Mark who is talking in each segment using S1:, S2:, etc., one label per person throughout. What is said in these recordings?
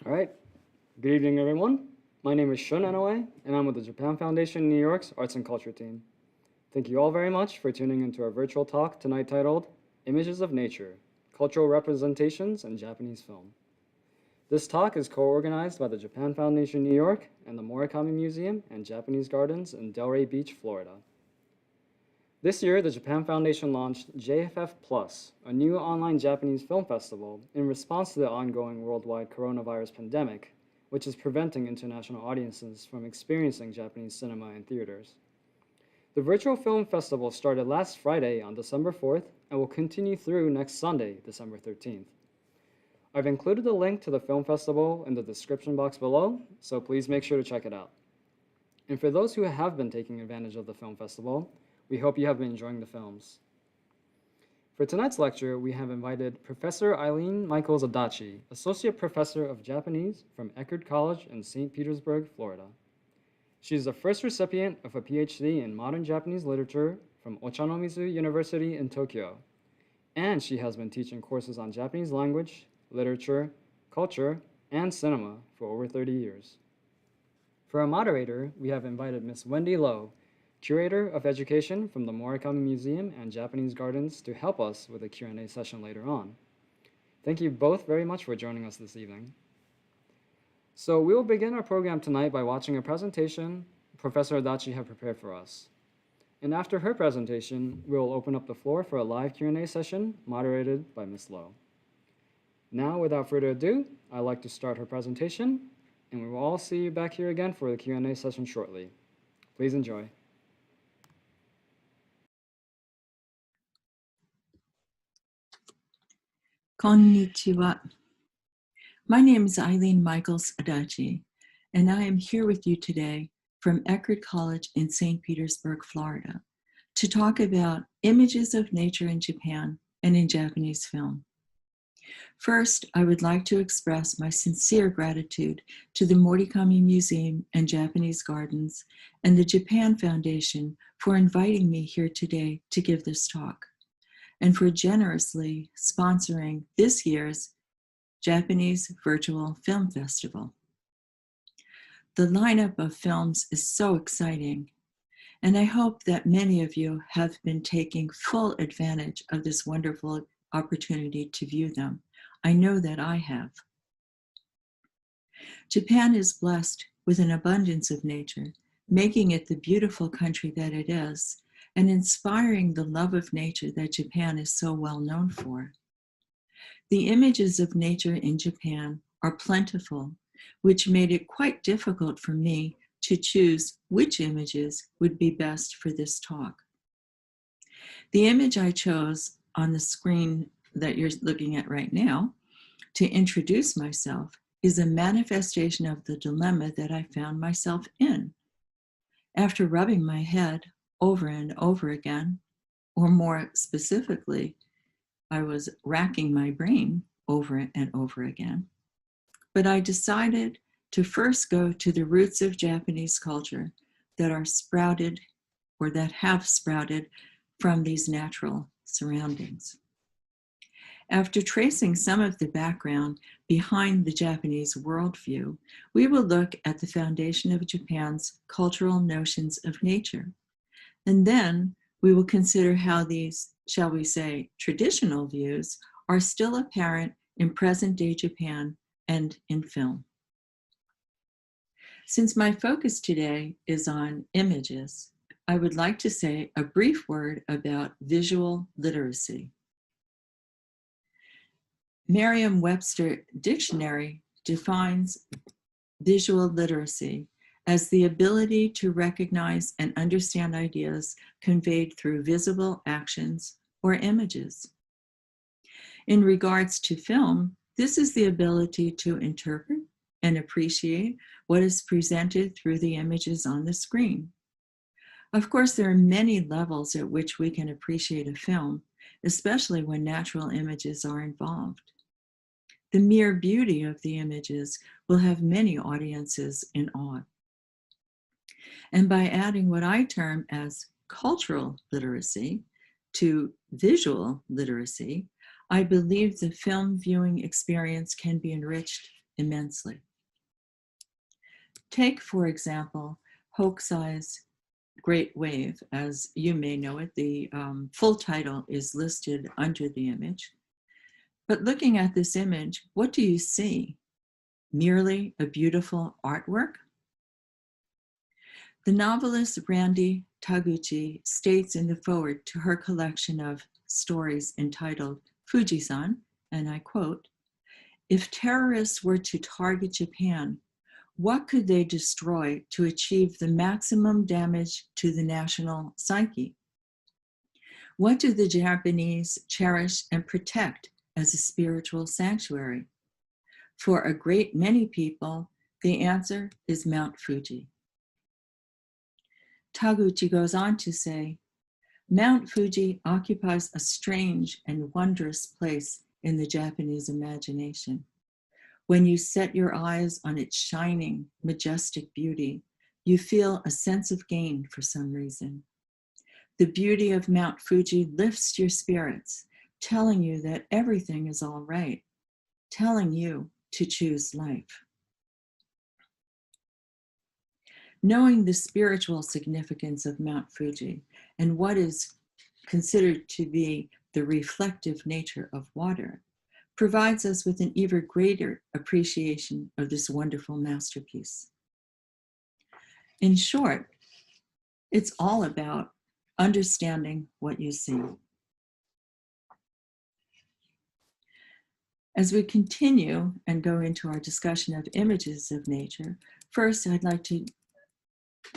S1: All right. Good evening, everyone. My name is Shun Inoue, and I'm with the Japan Foundation New York's Arts and Culture team. Thank you all very much for tuning into our virtual talk tonight titled Images of Nature, Cultural Representations in Japanese Film. This talk is co-organized by the Japan Foundation New York and the Morikami Museum and Japanese Gardens in Delray Beach, Florida. This year, the Japan Foundation launched JFF Plus, a new online Japanese film festival in response to the ongoing worldwide coronavirus pandemic, which is preventing international audiences from experiencing Japanese cinema in theaters. The virtual film festival started last Friday on December 4th and will continue through next Sunday, December 13th. I've included a link to the film festival in the description box below, so please make sure to check it out. And for those who have been taking advantage of the film festival, we hope you have been enjoying the films. For tonight's lecture, we have invited Professor Eileen Mikals-Adachi, Associate Professor of Japanese from Eckerd College in St. Petersburg, Florida. She is the first recipient of a Ph.D. in Modern Japanese Literature from Ochanomizu University in Tokyo, and she has been teaching courses on Japanese language, literature, culture, and cinema for over 30 years. For our moderator, we have invited Ms. Wendy Lowe, Curator of Education from the Morikami Museum and Japanese Gardens, to help us with a Q&A session later on. Thank you both very much for joining us this evening. So we will begin our program tonight by watching a presentation Professor Adachi have prepared for us. And after her presentation, we will open up the floor for a live Q&A session moderated by Ms. Lowe. Now, without further ado, I'd like to start her presentation, and we will all see you back here again for the Q&A session shortly. Please enjoy.
S2: Konnichiwa. My name is Eileen Mikals-Adachi, and I am here with you today from Eckerd College in St. Petersburg, Florida, to talk about images of nature in Japan and in Japanese film. First, I would like to express my sincere gratitude to the Morikami Museum and Japanese Gardens and the Japan Foundation for inviting me here today to give this talk, and for generously sponsoring this year's Japanese Virtual Film Festival. The lineup of films is so exciting, and I hope that many of you have been taking full advantage of this wonderful opportunity to view them. I know that I have. Japan is blessed with an abundance of nature, making it the beautiful country that it is, and inspiring the love of nature that Japan is so well known for. The images of nature in Japan are plentiful, which made it quite difficult for me to choose which images would be best for this talk. The image I chose on the screen that you're looking at right now to introduce myself is a manifestation of the dilemma that I found myself in. After rubbing my head over and over again, or more specifically, I was racking my brain over and over again. But I decided to first go to the roots of Japanese culture that are sprouted or that have sprouted from these natural surroundings. After tracing some of the background behind the Japanese worldview, we will look at the foundation of Japan's cultural notions of nature. And then we will consider how these, shall we say, traditional views are still apparent in present-day Japan and in film. Since my focus today is on images, I would like to say a brief word about visual literacy. Merriam-Webster Dictionary defines visual literacy as the ability to recognize and understand ideas conveyed through visible actions or images. In regards to film, this is the ability to interpret and appreciate what is presented through the images on the screen. Of course, there are many levels at which we can appreciate a film, especially when natural images are involved. The mere beauty of the images will have many audiences in awe. And by adding what I term as cultural literacy to visual literacy, I believe the film viewing experience can be enriched immensely. Take, for example, Hokusai's Great Wave, as you may know it. The full title is listed under the image. But looking at this image, what do you see? Merely a beautiful artwork? The novelist Randy Taguchi states in the foreword to her collection of stories entitled Fujisan, and I quote, "If terrorists were to target Japan, what could they destroy to achieve the maximum damage to the national psyche? What do the Japanese cherish and protect as a spiritual sanctuary? For a great many people, the answer is Mount Fuji." Taguchi goes on to say, "Mount Fuji occupies a strange and wondrous place in the Japanese imagination. When you set your eyes on its shining, majestic beauty, you feel a sense of gain for some reason. The beauty of Mount Fuji lifts your spirits, telling you that everything is all right, telling you to choose life." Knowing the spiritual significance of Mount Fuji and what is considered to be the reflective nature of water provides us with an even greater appreciation of this wonderful masterpiece. In short, it's all about understanding what you see. As we continue and go into our discussion of images of nature, first I'd like to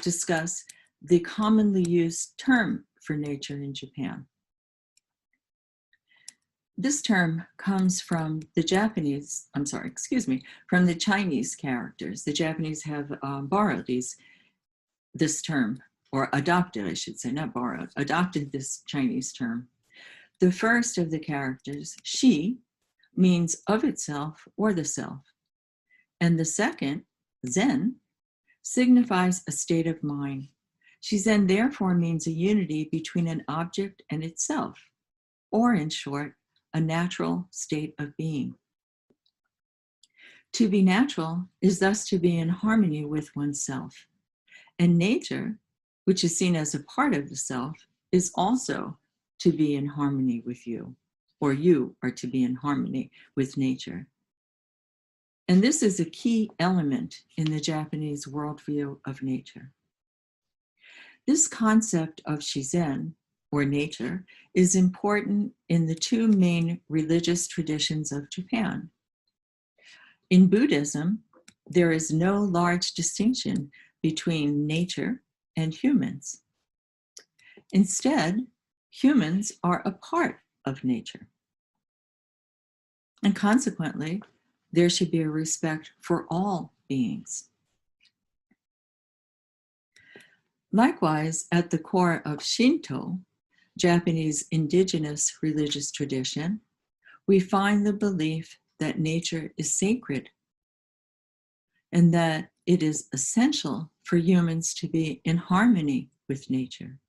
S2: discuss the commonly used term for nature in Japan. This term comes from the from the Chinese characters. The Japanese have borrowed this term, or adopted, I should say, not borrowed, adopted this Chinese term. The first of the characters, shi, means of itself or the self. And the second, zen, signifies a state of mind. Shizen therefore means a unity between an object and itself, or in short, a natural state of being. To be natural is thus to be in harmony with oneself. And nature, which is seen as a part of the self, is also to be in harmony with you, or you are to be in harmony with nature. And this is a key element in the Japanese worldview of nature. This concept of shizen, or nature, is important in the two main religious traditions of Japan. In Buddhism, there is no large distinction between nature and humans. Instead, humans are a part of nature. And consequently, there should be a respect for all beings. Likewise, at the core of Shinto, Japanese indigenous religious tradition, we find the belief that nature is sacred and that it is essential for humans to be in harmony with nature.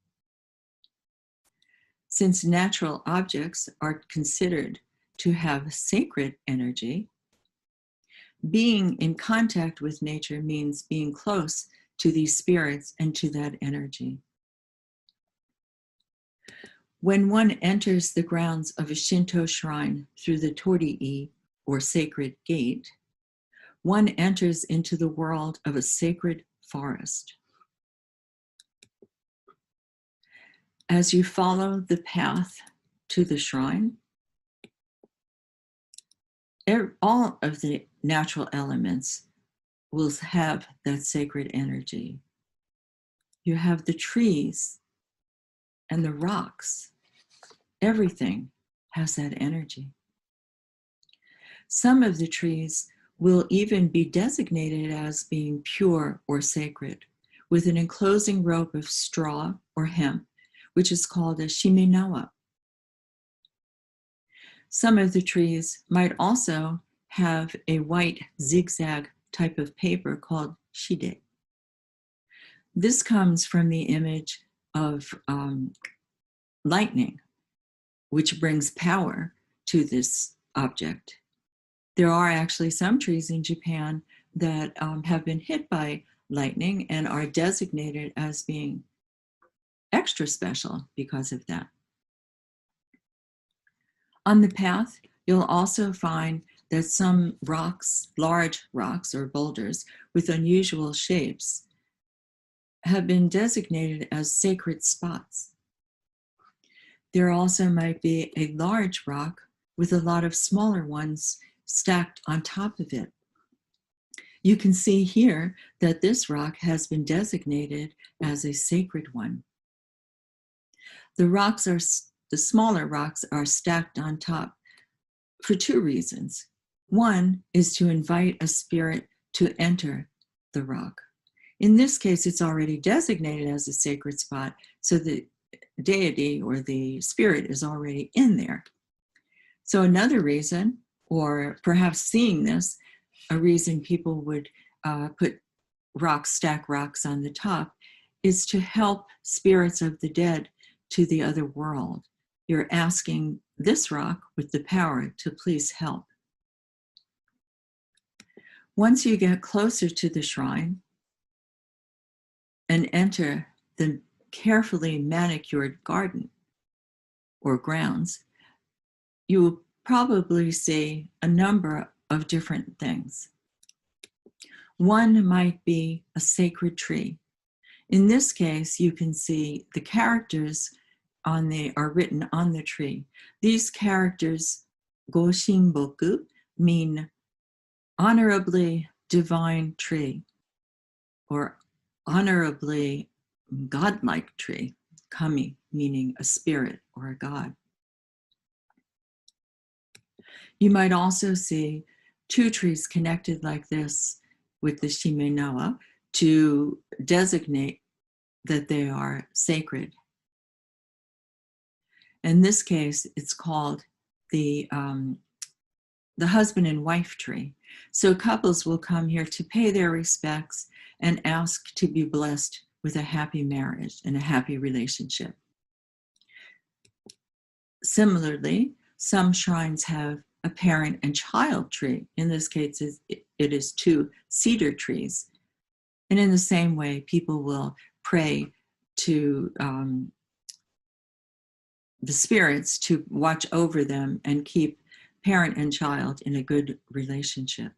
S2: Since natural objects are considered to have sacred energy, being in contact with nature means being close to these spirits and to that energy. When one enters the grounds of a Shinto shrine through the torii, or sacred gate, one enters into the world of a sacred forest. As you follow the path to the shrine, all of the natural elements will have that sacred energy. You have the trees and the rocks. Everything has that energy. Some of the trees will even be designated as being pure or sacred, with an enclosing rope of straw or hemp, which is called a shimenawa. Some of the trees might also have a white zigzag type of paper called shide. This comes from the image of lightning, which brings power to this object. There are actually some trees in Japan that have been hit by lightning and are designated as being extra special because of that. On the path, you'll also find that some rocks, large rocks or boulders with unusual shapes, have been designated as sacred spots. There also might be a large rock with a lot of smaller ones stacked on top of it. You can see here that this rock has been designated as a sacred one. The smaller rocks are stacked on top for two reasons. One is to invite a spirit to enter the rock. In this case, it's already designated as a sacred spot, so the deity or the spirit is already in there. So another reason, or perhaps seeing this, a reason people would stack rocks on the top, is to help spirits of the dead to the other world. You're asking this rock with the power to please help. Once you get closer to the shrine and enter the carefully manicured garden or grounds, you will probably see a number of different things. One might be a sacred tree. In this case, you can see the characters are written on the tree. These characters, Goshinboku, mean honorably divine tree, or honorably godlike tree, kami, meaning a spirit or a god. You might also see two trees connected like this with the shimenawa to designate that they are sacred. In this case, it's called the husband and wife tree. So couples will come here to pay their respects and ask to be blessed with a happy marriage and a happy relationship. Similarly, some shrines have a parent and child tree. In this case, it is two cedar trees. And in the same way, people will pray to the spirits to watch over them and keep parent and child in a good relationship.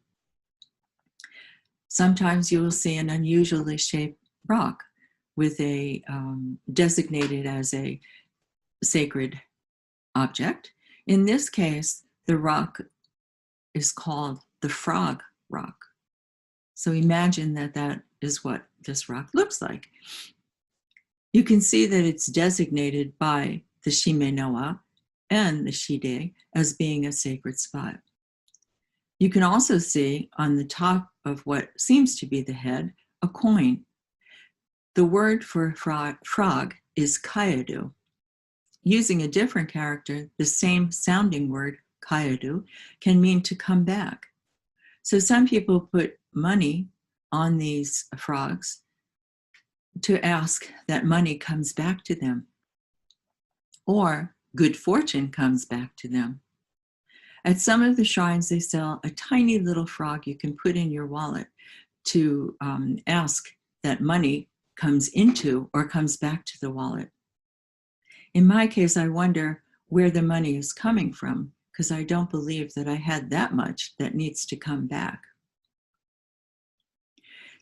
S2: Sometimes you will see an unusually shaped rock with a designated as a sacred object. In this case, the rock is called the frog rock. So imagine that that is what this rock looks like. You can see that it's designated by the shimenawa and the shide as being a sacred spot. You can also see on the top of what seems to be the head, a coin. The word for frog is kayadu. Using a different character, the same sounding word, kayadu, can mean to come back. So some people put money on these frogs to ask that money comes back to them, or good fortune comes back to them. At some of the shrines, they sell a tiny little frog you can put in your wallet to ask that money comes into or comes back to the wallet. In my case, I wonder where the money is coming from, because I don't believe that I had that much that needs to come back.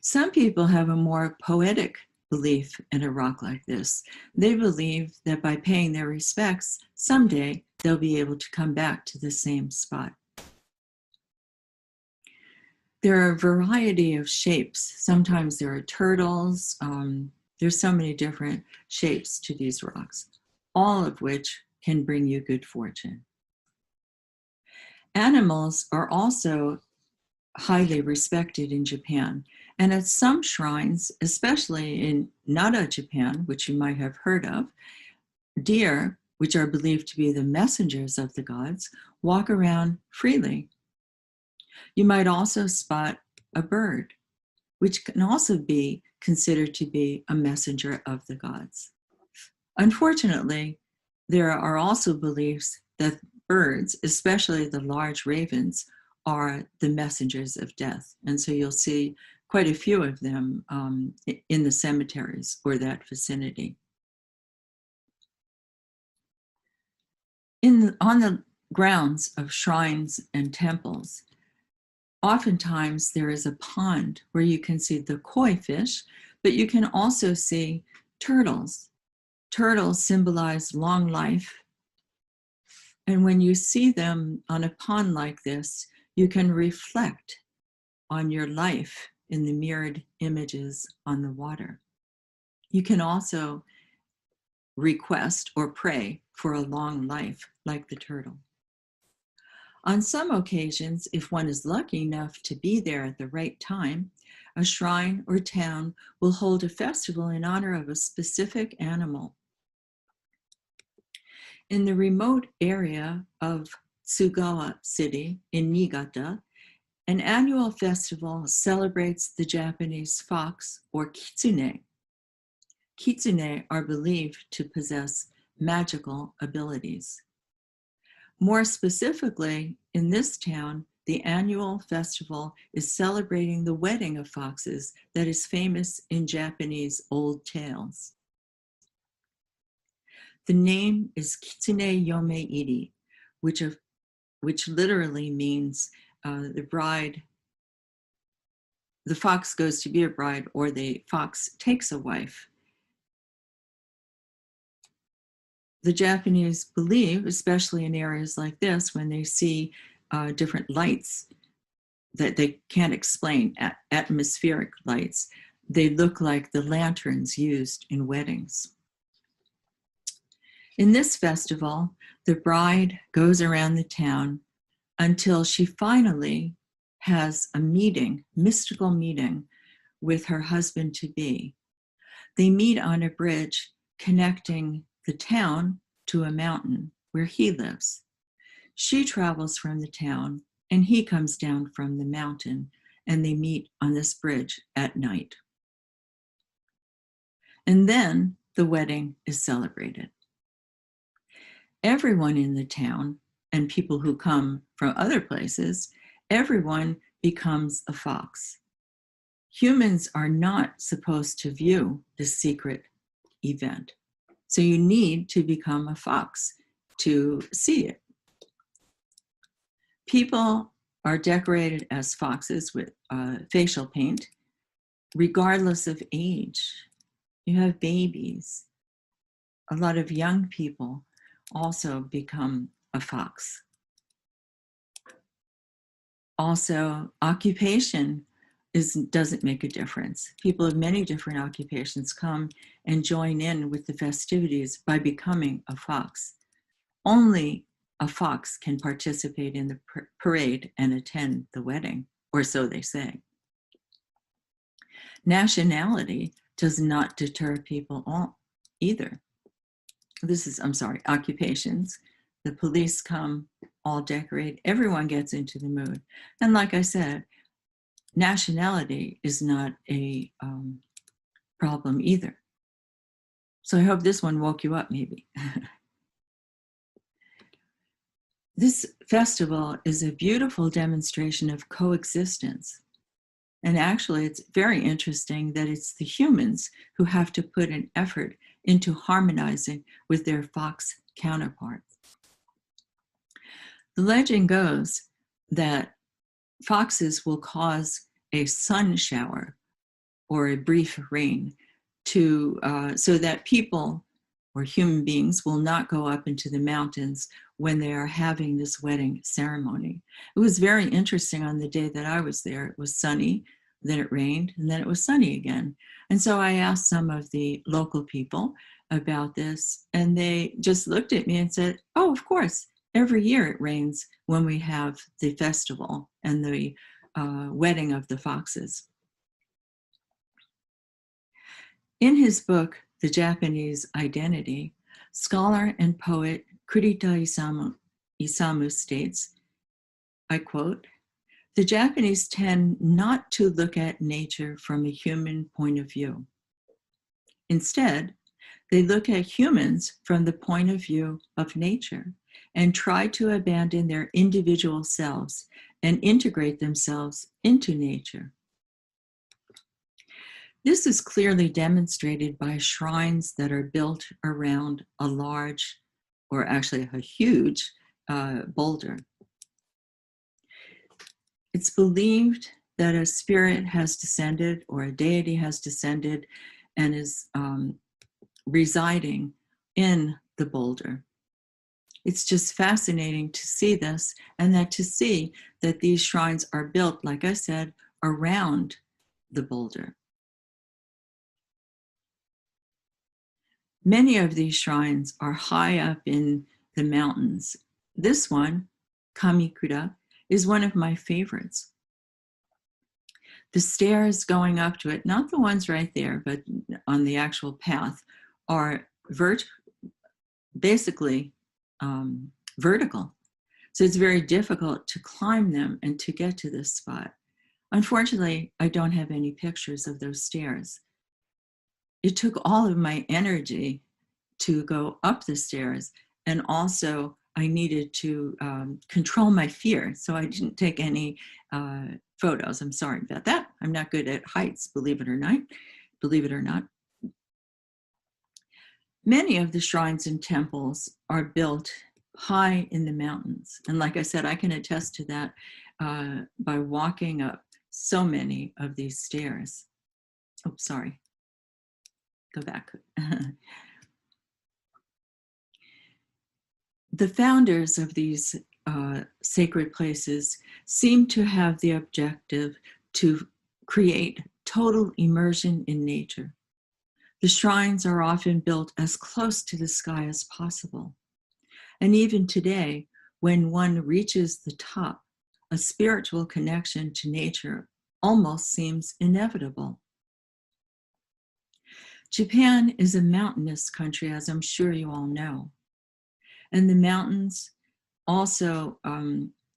S2: Some people have a more poetic belief in a rock like this. They believe that by paying their respects, someday they'll be able to come back to the same spot. There are a variety of shapes. Sometimes there are turtles. There's so many different shapes to these rocks, all of which can bring you good fortune. Animals are also highly respected in Japan. And at some shrines, especially in Nara, Japan, which you might have heard of, deer, which are believed to be the messengers of the gods, walk around freely. You might also spot a bird, which can also be considered to be a messenger of the gods. Unfortunately, there are also beliefs that birds, especially the large ravens, are the messengers of death. And so you'll see quite a few of them in the cemeteries or that vicinity. On the grounds of shrines and temples, oftentimes there is a pond where you can see the koi fish, but you can also see turtles. Turtles symbolize long life. And when you see them on a pond like this, you can reflect on your life in the mirrored images on the water. You can also request or pray for a long life, like the turtle. On some occasions, if one is lucky enough to be there at the right time, a shrine or town will hold a festival in honor of a specific animal. In the remote area of Tsugawa City in Niigata, an annual festival celebrates the Japanese fox or kitsune. Kitsune are believed to possess magical abilities. More specifically, in this town, the annual festival is celebrating the wedding of foxes that is famous in Japanese old tales. The name is Kitsune Yome Iri, which literally means the bride, the fox goes to be a bride, or the fox takes a wife. The Japanese believe, especially in areas like this, when they see different lights that they can't explain, atmospheric lights, they look like the lanterns used in weddings. In this festival, the bride goes around the town until she finally has a meeting, mystical meeting, with her husband-to-be. They meet on a bridge connecting the town to a mountain where he lives. She travels from the town and he comes down from the mountain, and they meet on this bridge at night. And then the wedding is celebrated. Everyone in the town, and people who come from other places, everyone becomes a fox. Humans are not supposed to view this secret event. So you need to become a fox to see it. People are decorated as foxes with facial paint, regardless of age. You have babies. A lot of young people also become a fox. Also, occupation doesn't make a difference. People of many different occupations come and join in with the festivities by becoming a fox. Only a fox can participate in the parade and attend the wedding, or so they say. Nationality does not deter people either. Occupations. The police come, all decorate, everyone gets into the mood. And like I said, nationality is not a problem either. So I hope this one woke you up maybe. This festival is a beautiful demonstration of coexistence. And actually, it's very interesting that it's the humans who have to put an effort into harmonizing with their fox counterparts. The legend goes that foxes will cause a sun shower or a brief rain so that people or human beings will not go up into the mountains when they are having this wedding ceremony. It was very interesting on the day that I was there. It was sunny, then it rained, and then it was sunny again. And so I asked some of the local people about this, and they just looked at me and said, oh, of course, every year it rains when we have the festival and the wedding of the foxes. In his book, The Japanese Identity, scholar and poet Kurita Isamu states, I quote, "The Japanese tend not to look at nature from a human point of view. Instead, they look at humans from the point of view of nature and try to abandon their individual selves and integrate themselves into nature. This is clearly demonstrated by shrines that are built around a large, or actually a huge, boulder. It's believed that a spirit has descended or a deity has descended and is residing in the boulder. It's just fascinating to see this, and that to see that these shrines are built, like I said, around the boulder. Many of these shrines are high up in the mountains. This one, Kamikuda, is one of my favorites. The stairs going up to it, not the ones right there, but on the actual path, are basically vertical. So it's very difficult to climb them and to get to this spot. Unfortunately, I don't have any pictures of those stairs. It took all of my energy to go up the stairs, and also I needed to control my fear, so I didn't take any photos. I'm sorry about that. I'm not good at heights, believe it or not. Many of the shrines and temples are built high in the mountains. And like I said, I can attest to that by walking up so many of these stairs. Oh, sorry. Go back. The founders of these sacred places seem to have the objective to create total immersion in nature. The shrines are often built as close to the sky as possible. And even today, when one reaches the top, a spiritual connection to nature almost seems inevitable. Japan is a mountainous country, as I'm sure you all know. And the mountains also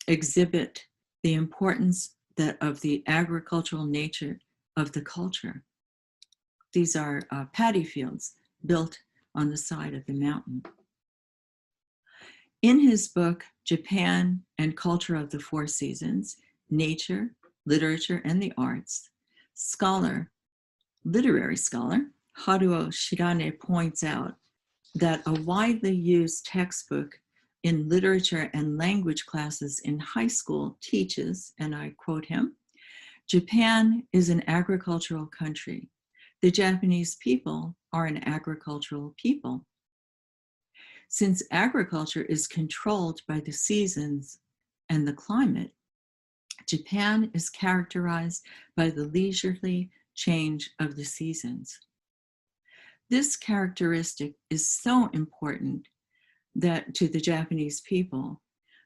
S2: exhibit the importance of the agricultural nature of the culture. These are paddy fields built on the side of the mountain. In his book, Japan and Culture of the Four Seasons, Nature, Literature, and the Arts, literary scholar, Haruo Shirane points out that a widely used textbook in literature and language classes in high school teaches, and I quote him, "Japan is an agricultural country. The Japanese people are an agricultural people. Since agriculture is controlled by the seasons and the climate, Japan is characterized by the leisurely change of the seasons. This characteristic is so important that to the Japanese people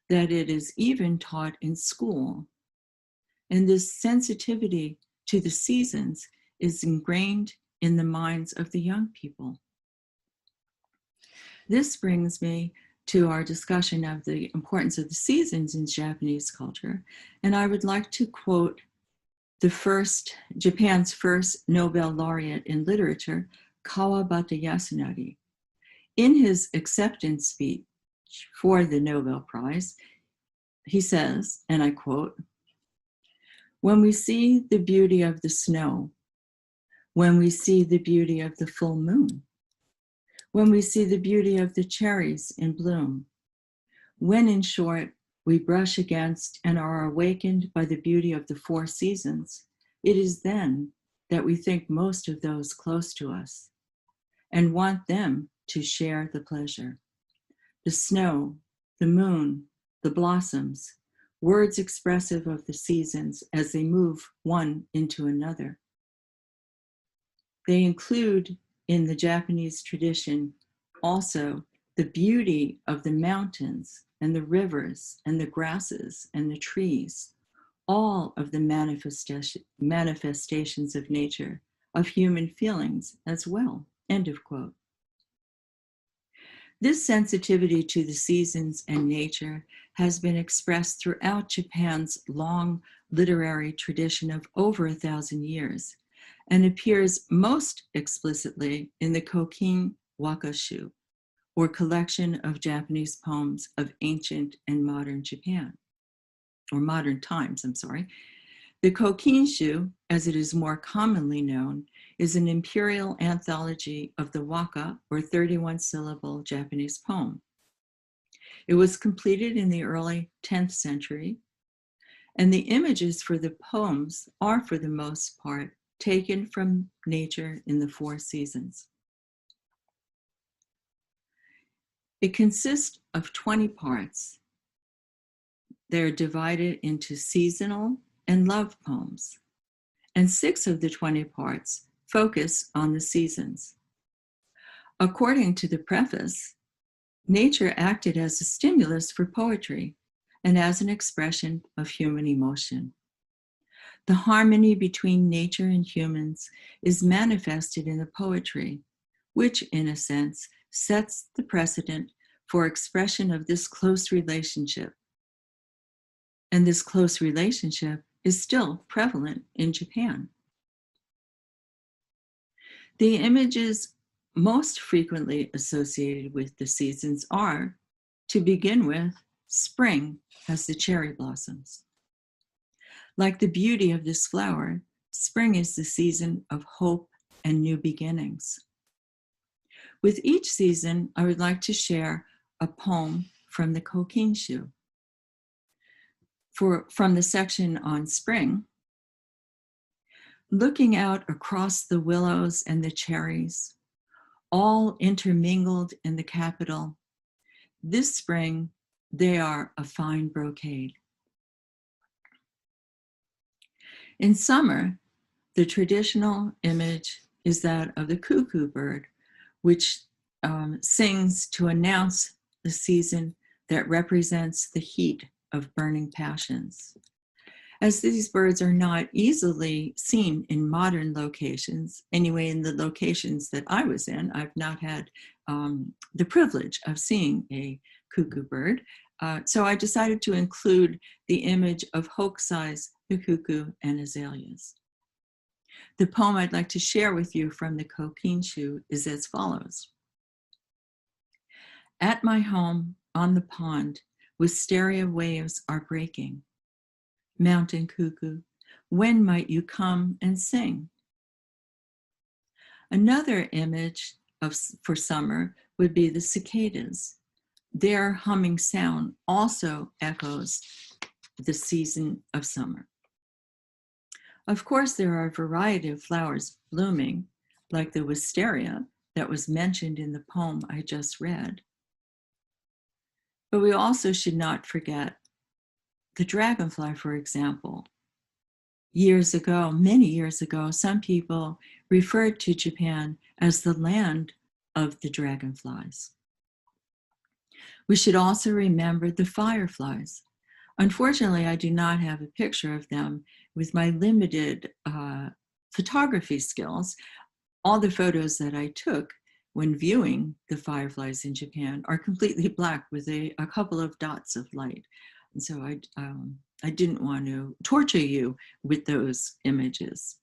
S2: that it is even taught in school. And this sensitivity to the seasons is ingrained in the minds of the young people." This brings me to our discussion of the importance of the seasons in Japanese culture. And I would like to quote Japan's first Nobel laureate in literature, Kawabata Yasunari. In his acceptance speech for the Nobel Prize, he says, and I quote, "When we see the beauty of the snow, when we see the beauty of the full moon, when we see the beauty of the cherries in bloom, when, in short, we brush against and are awakened by the beauty of the four seasons, it is then that we think most of those close to us and want them to share the pleasure. The snow, the moon, the blossoms, words expressive of the seasons as they move one into another. They include in the Japanese tradition also the beauty of the mountains and the rivers and the grasses and the trees, all of the manifestations of nature, of human feelings as well." End of quote. This sensitivity to the seasons and nature has been expressed throughout Japan's long literary tradition of over 1,000 years and appears most explicitly in the Kokin Wakashu, or collection of Japanese poems of ancient and modern Japan. or modern times, I'm sorry. The Kokinshu, as it is more commonly known, is an imperial anthology of the waka, or 31-syllable Japanese poem. It was completed in the early 10th century, and the images for the poems are, for the most part, taken from nature in the 4 seasons. It consists of 20 parts. They're divided into seasonal and love poems, and 6 of the 20 parts focus on the seasons. According to the preface, nature acted as a stimulus for poetry and as an expression of human emotion. The harmony between nature and humans is manifested in the poetry, which, in a sense, sets the precedent for expression of this close relationship. And this close relationship is still prevalent in Japan. The images most frequently associated with the seasons are, to begin with, spring as the cherry blossoms. Like the beauty of this flower, spring is the season of hope and new beginnings. With each season, I would like to share a poem from the Kokinshu. From the section on spring, looking out across the willows and the cherries, all intermingled in the capital, this spring they are a fine brocade. In summer, the traditional image is that of the cuckoo bird, which sings to announce the season that represents the heat of burning passions. As these birds are not easily seen in modern locations, anyway, in the locations that I was in, I've not had the privilege of seeing a cuckoo bird. So I decided to include the image of Hokusai's The Cuckoo and Azaleas. The poem I'd like to share with you from the Kokinshu is as follows. At my home on the pond, wisteria waves are breaking. Mountain cuckoo, when might you come and sing? Another image for summer would be the cicadas. Their humming sound also echoes the season of summer. Of course, there are a variety of flowers blooming, like the wisteria that was mentioned in the poem I just read. But we also should not forget the dragonfly, for example. Years ago, many years ago, some people referred to Japan as the land of the dragonflies. We should also remember the fireflies. Unfortunately, I do not have a picture of them with my limited photography skills. All the photos that I took when viewing the fireflies in Japan are completely black with a couple of dots of light. And so I didn't want to torture you with those images.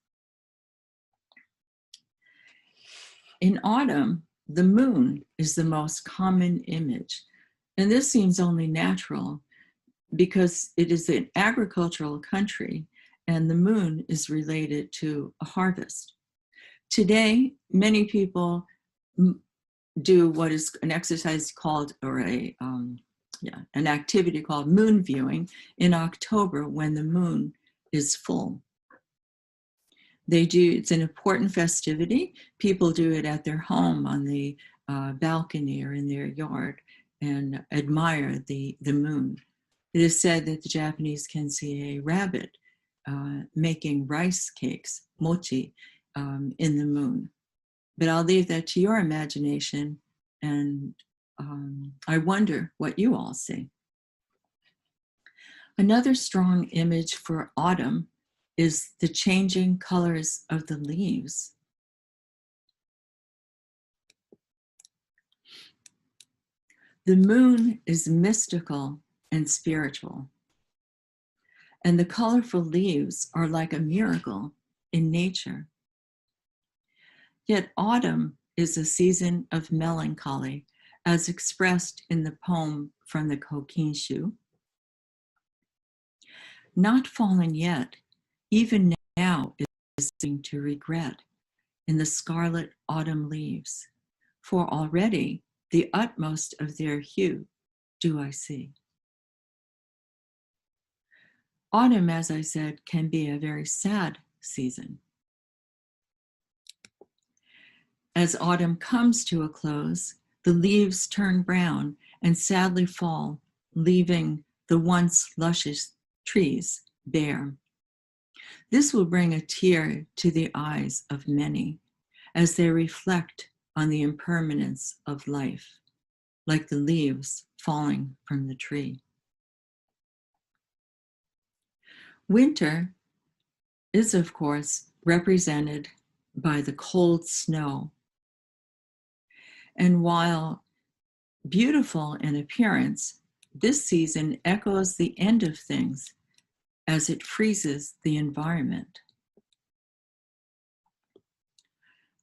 S2: In autumn, the moon is the most common image. And this seems only natural because it is an agricultural country and the moon is related to a harvest. Today, many people do what is an exercise called, or an activity called moon viewing in October when the moon is full. It's an important festivity. People do it at their home on the balcony or in their yard and admire the moon. It is said that the Japanese can see a rabbit making rice cakes, mochi, in the moon. But I'll leave that to your imagination, and I wonder what you all see. Another strong image for autumn is the changing colors of the leaves. The moon is mystical and spiritual, and the colorful leaves are like a miracle in nature. Yet autumn is a season of melancholy, as expressed in the poem from the Kokinshu. Not fallen yet, even now is something to regret in the scarlet autumn leaves, for already the utmost of their hue do I see. Autumn, as I said, can be a very sad season. As autumn comes to a close, the leaves turn brown and sadly fall, leaving the once luscious trees bare. This will bring a tear to the eyes of many as they reflect on the impermanence of life, like the leaves falling from the tree. Winter is, of course, represented by the cold snow. And while beautiful in appearance, this season echoes the end of things as it freezes the environment.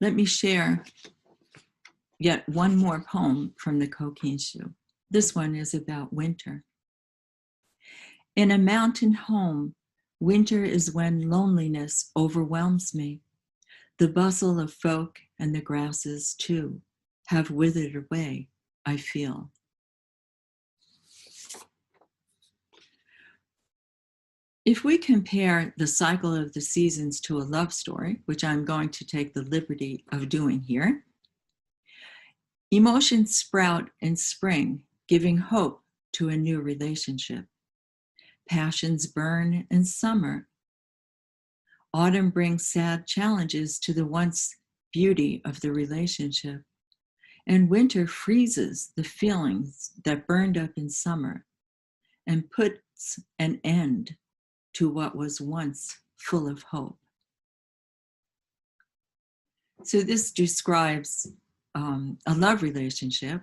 S2: Let me share yet one more poem from the Kokinshu. This one is about winter. In a mountain home, winter is when loneliness overwhelms me. The bustle of folk and the grasses too have withered away, I feel. If we compare the cycle of the seasons to a love story, which I'm going to take the liberty of doing here, emotions sprout in spring, giving hope to a new relationship. Passions burn in summer. Autumn brings sad challenges to the once beauty of the relationship. And winter freezes the feelings that burned up in summer and puts an end to what was once full of hope. So this describes a love relationship.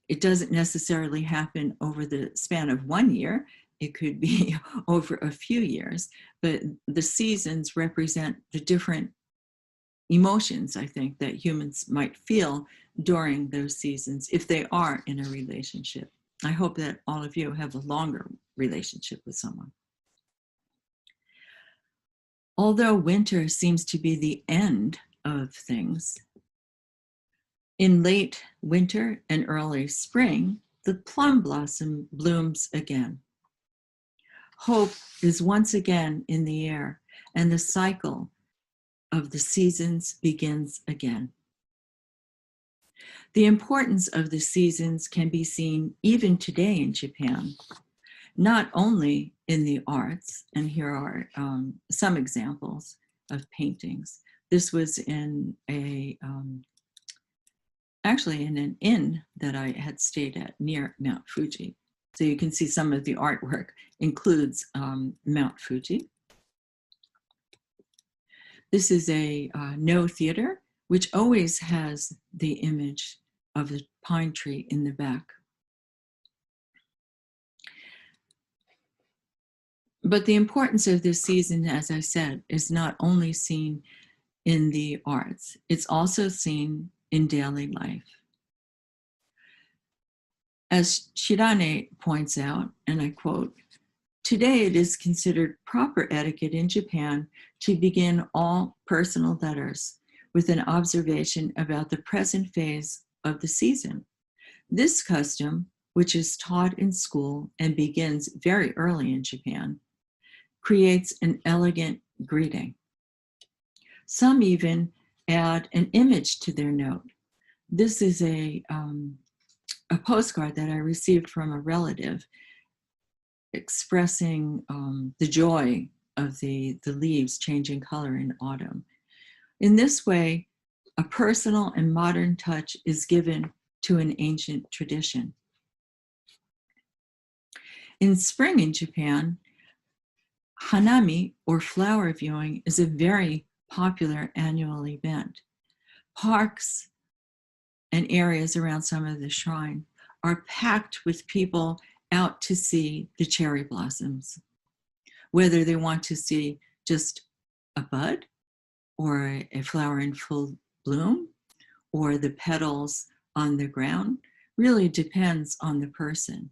S2: It doesn't necessarily happen over the span of 1 year. It could be over a few years, but the seasons represent the different emotions, I think, that humans might feel during those seasons if they are in a relationship. I hope that all of you have a longer relationship with someone. Although winter seems to be the end of things, in late winter and early spring, the plum blossom blooms again. Hope is once again in the air, and the cycle of the seasons begins again. The importance of the seasons can be seen even today in Japan, not only in the arts, and here are some examples of paintings. This was in actually in an inn that I had stayed at near Mount Fuji. So you can see some of the artwork includes Mount Fuji. This is a no theater, which always has the image of the pine tree in the back. But the importance of this season, as I said, is not only seen in the arts, it's also seen in daily life. As Shirane points out, and I quote, "Today it is considered proper etiquette in Japan to begin all personal letters with an observation about the present phase of the season. This custom, which is taught in school and begins very early in Japan, creates an elegant greeting. Some even add an image to their note. This is a postcard that I received from a relative expressing the joy of the leaves changing color in autumn. In this way, a personal and modern touch is given to an ancient tradition. In spring in Japan, Hanami, or flower viewing, is a very popular annual event. Parks and areas around some of the shrine are packed with people out to see the cherry blossoms, whether they want to see just a bud or a flower in full bloom or the petals on the ground. Really depends on the person.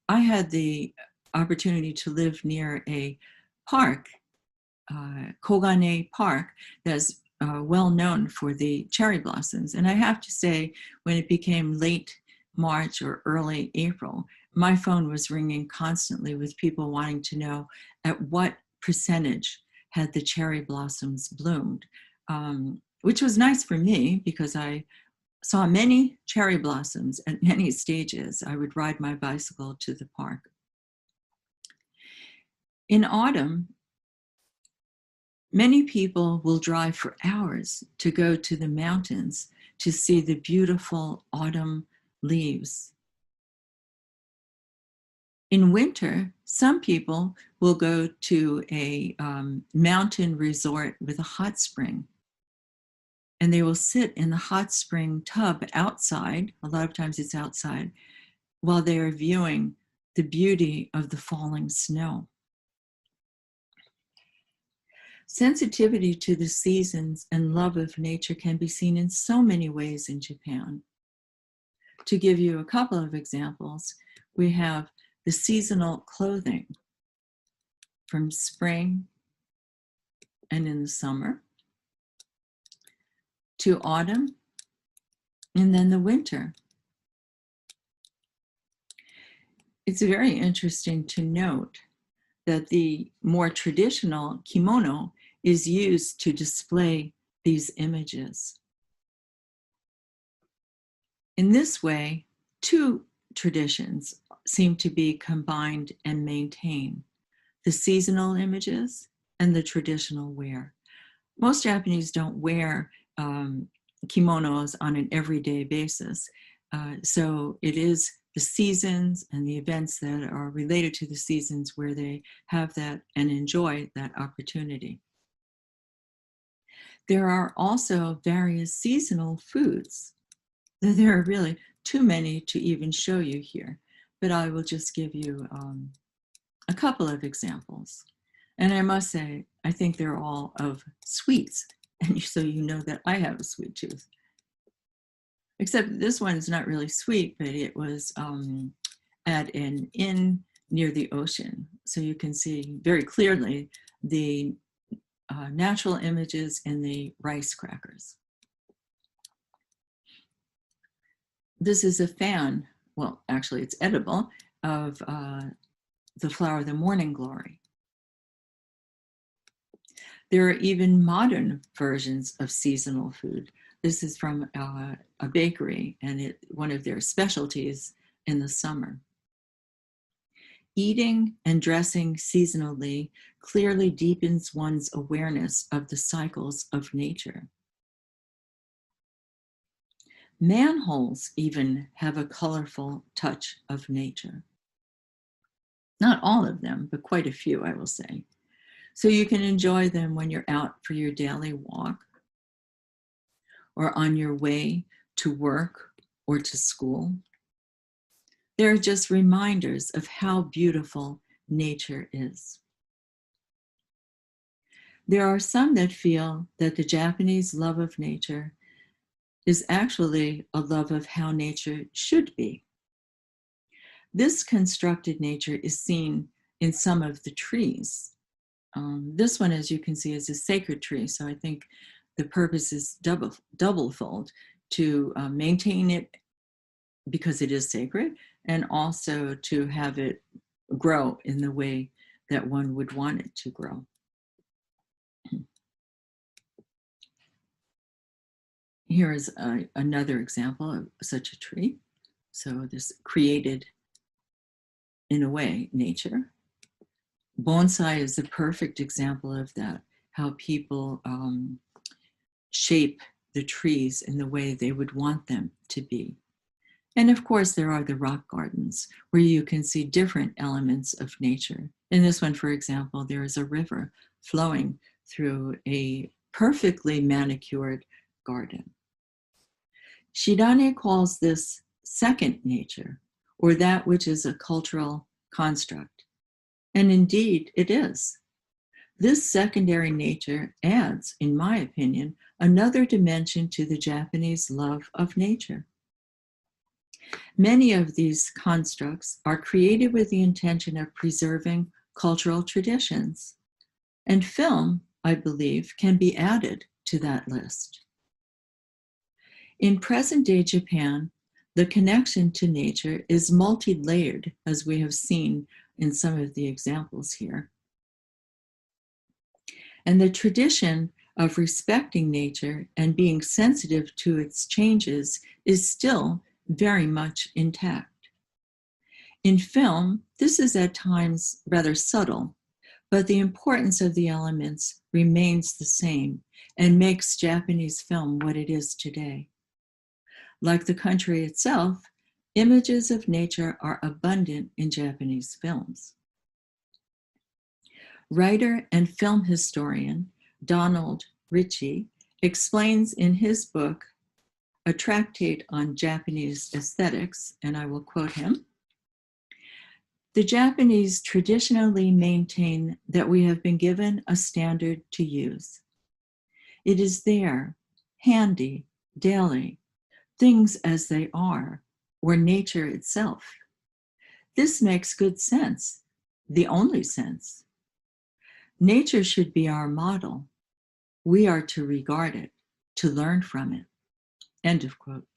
S2: I had the opportunity to live near a park, Kogane Park, that's well known for the cherry blossoms. And I have to say, when it became late March or early April, my phone was ringing constantly with people wanting to know at what percentage had the cherry blossoms bloomed, which was nice for me because I saw many cherry blossoms at many stages. I would ride my bicycle to the park. In autumn, many people will drive for hours to go to the mountains to see the beautiful autumn leaves. In winter, some people will go to a mountain resort with a hot spring, and they will sit in the hot spring tub outside, a lot of times it's outside, while they are viewing the beauty of the falling snow. Sensitivity to the seasons and love of nature can be seen in so many ways in Japan. To give you a couple of examples, we have the seasonal clothing from spring and in the summer to autumn and then the winter. It's very interesting to note that the more traditional kimono is used to display these images. In this way, two traditions seem to be combined and maintained: the seasonal images and the traditional wear. Most Japanese don't wear kimonos on an everyday basis, so it is the seasons and the events that are related to the seasons where they have that and enjoy that opportunity. There are also various seasonal foods. There are really too many to even show you here, but I will just give you a couple of examples. And I must say, I think they're all of sweets, and so you know that I have a sweet tooth. Except this one is not really sweet, but it was at an inn near the ocean. So you can see very clearly the natural images in the rice crackers. This is a fan, well, actually it's edible, of the flower of the morning glory. There are even modern versions of seasonal food. This is from a bakery, and one of their specialties in the summer. Eating and dressing seasonally clearly deepens one's awareness of the cycles of nature. Manholes even have a colorful touch of nature. Not all of them, but quite a few, I will say. So you can enjoy them when you're out for your daily walk, or on your way to work or to school. They're just reminders of how beautiful nature is. There are some that feel that the Japanese love of nature is actually a love of how nature should be. This constructed nature is seen in some of the trees. This one, as you can see, is a sacred tree, so I think the purpose is double-fold: to maintain it because it is sacred, and also to have it grow in the way that one would want it to grow. Here is another example of such a tree. So this created, in a way, nature. Bonsai is the perfect example of that, how people shape the trees in the way they would want them to be. And of course, there are the rock gardens where you can see different elements of nature. In this one, for example, there is a river flowing through a perfectly manicured garden. Shirane calls this second nature, or that which is a cultural construct. And indeed, it is. This secondary nature adds, in my opinion, another dimension to the Japanese love of nature. Many of these constructs are created with the intention of preserving cultural traditions, and film, I believe, can be added to that list. In present-day Japan, the connection to nature is multi-layered, as we have seen in some of the examples here. And the tradition of respecting nature and being sensitive to its changes is still very much intact. In film, this is at times rather subtle, but the importance of the elements remains the same and makes Japanese film what it is today. Like the country itself, images of nature are abundant in Japanese films. Writer and film historian Donald Ritchie explains in his book, A Tractate on Japanese Aesthetics, and I will quote him, "The Japanese traditionally maintain that we have been given a standard to use. It is there, handy, daily, things as they are, or nature itself. This makes good sense, the only sense. Nature should be our model. We are to regard it, to learn from it." End of quote.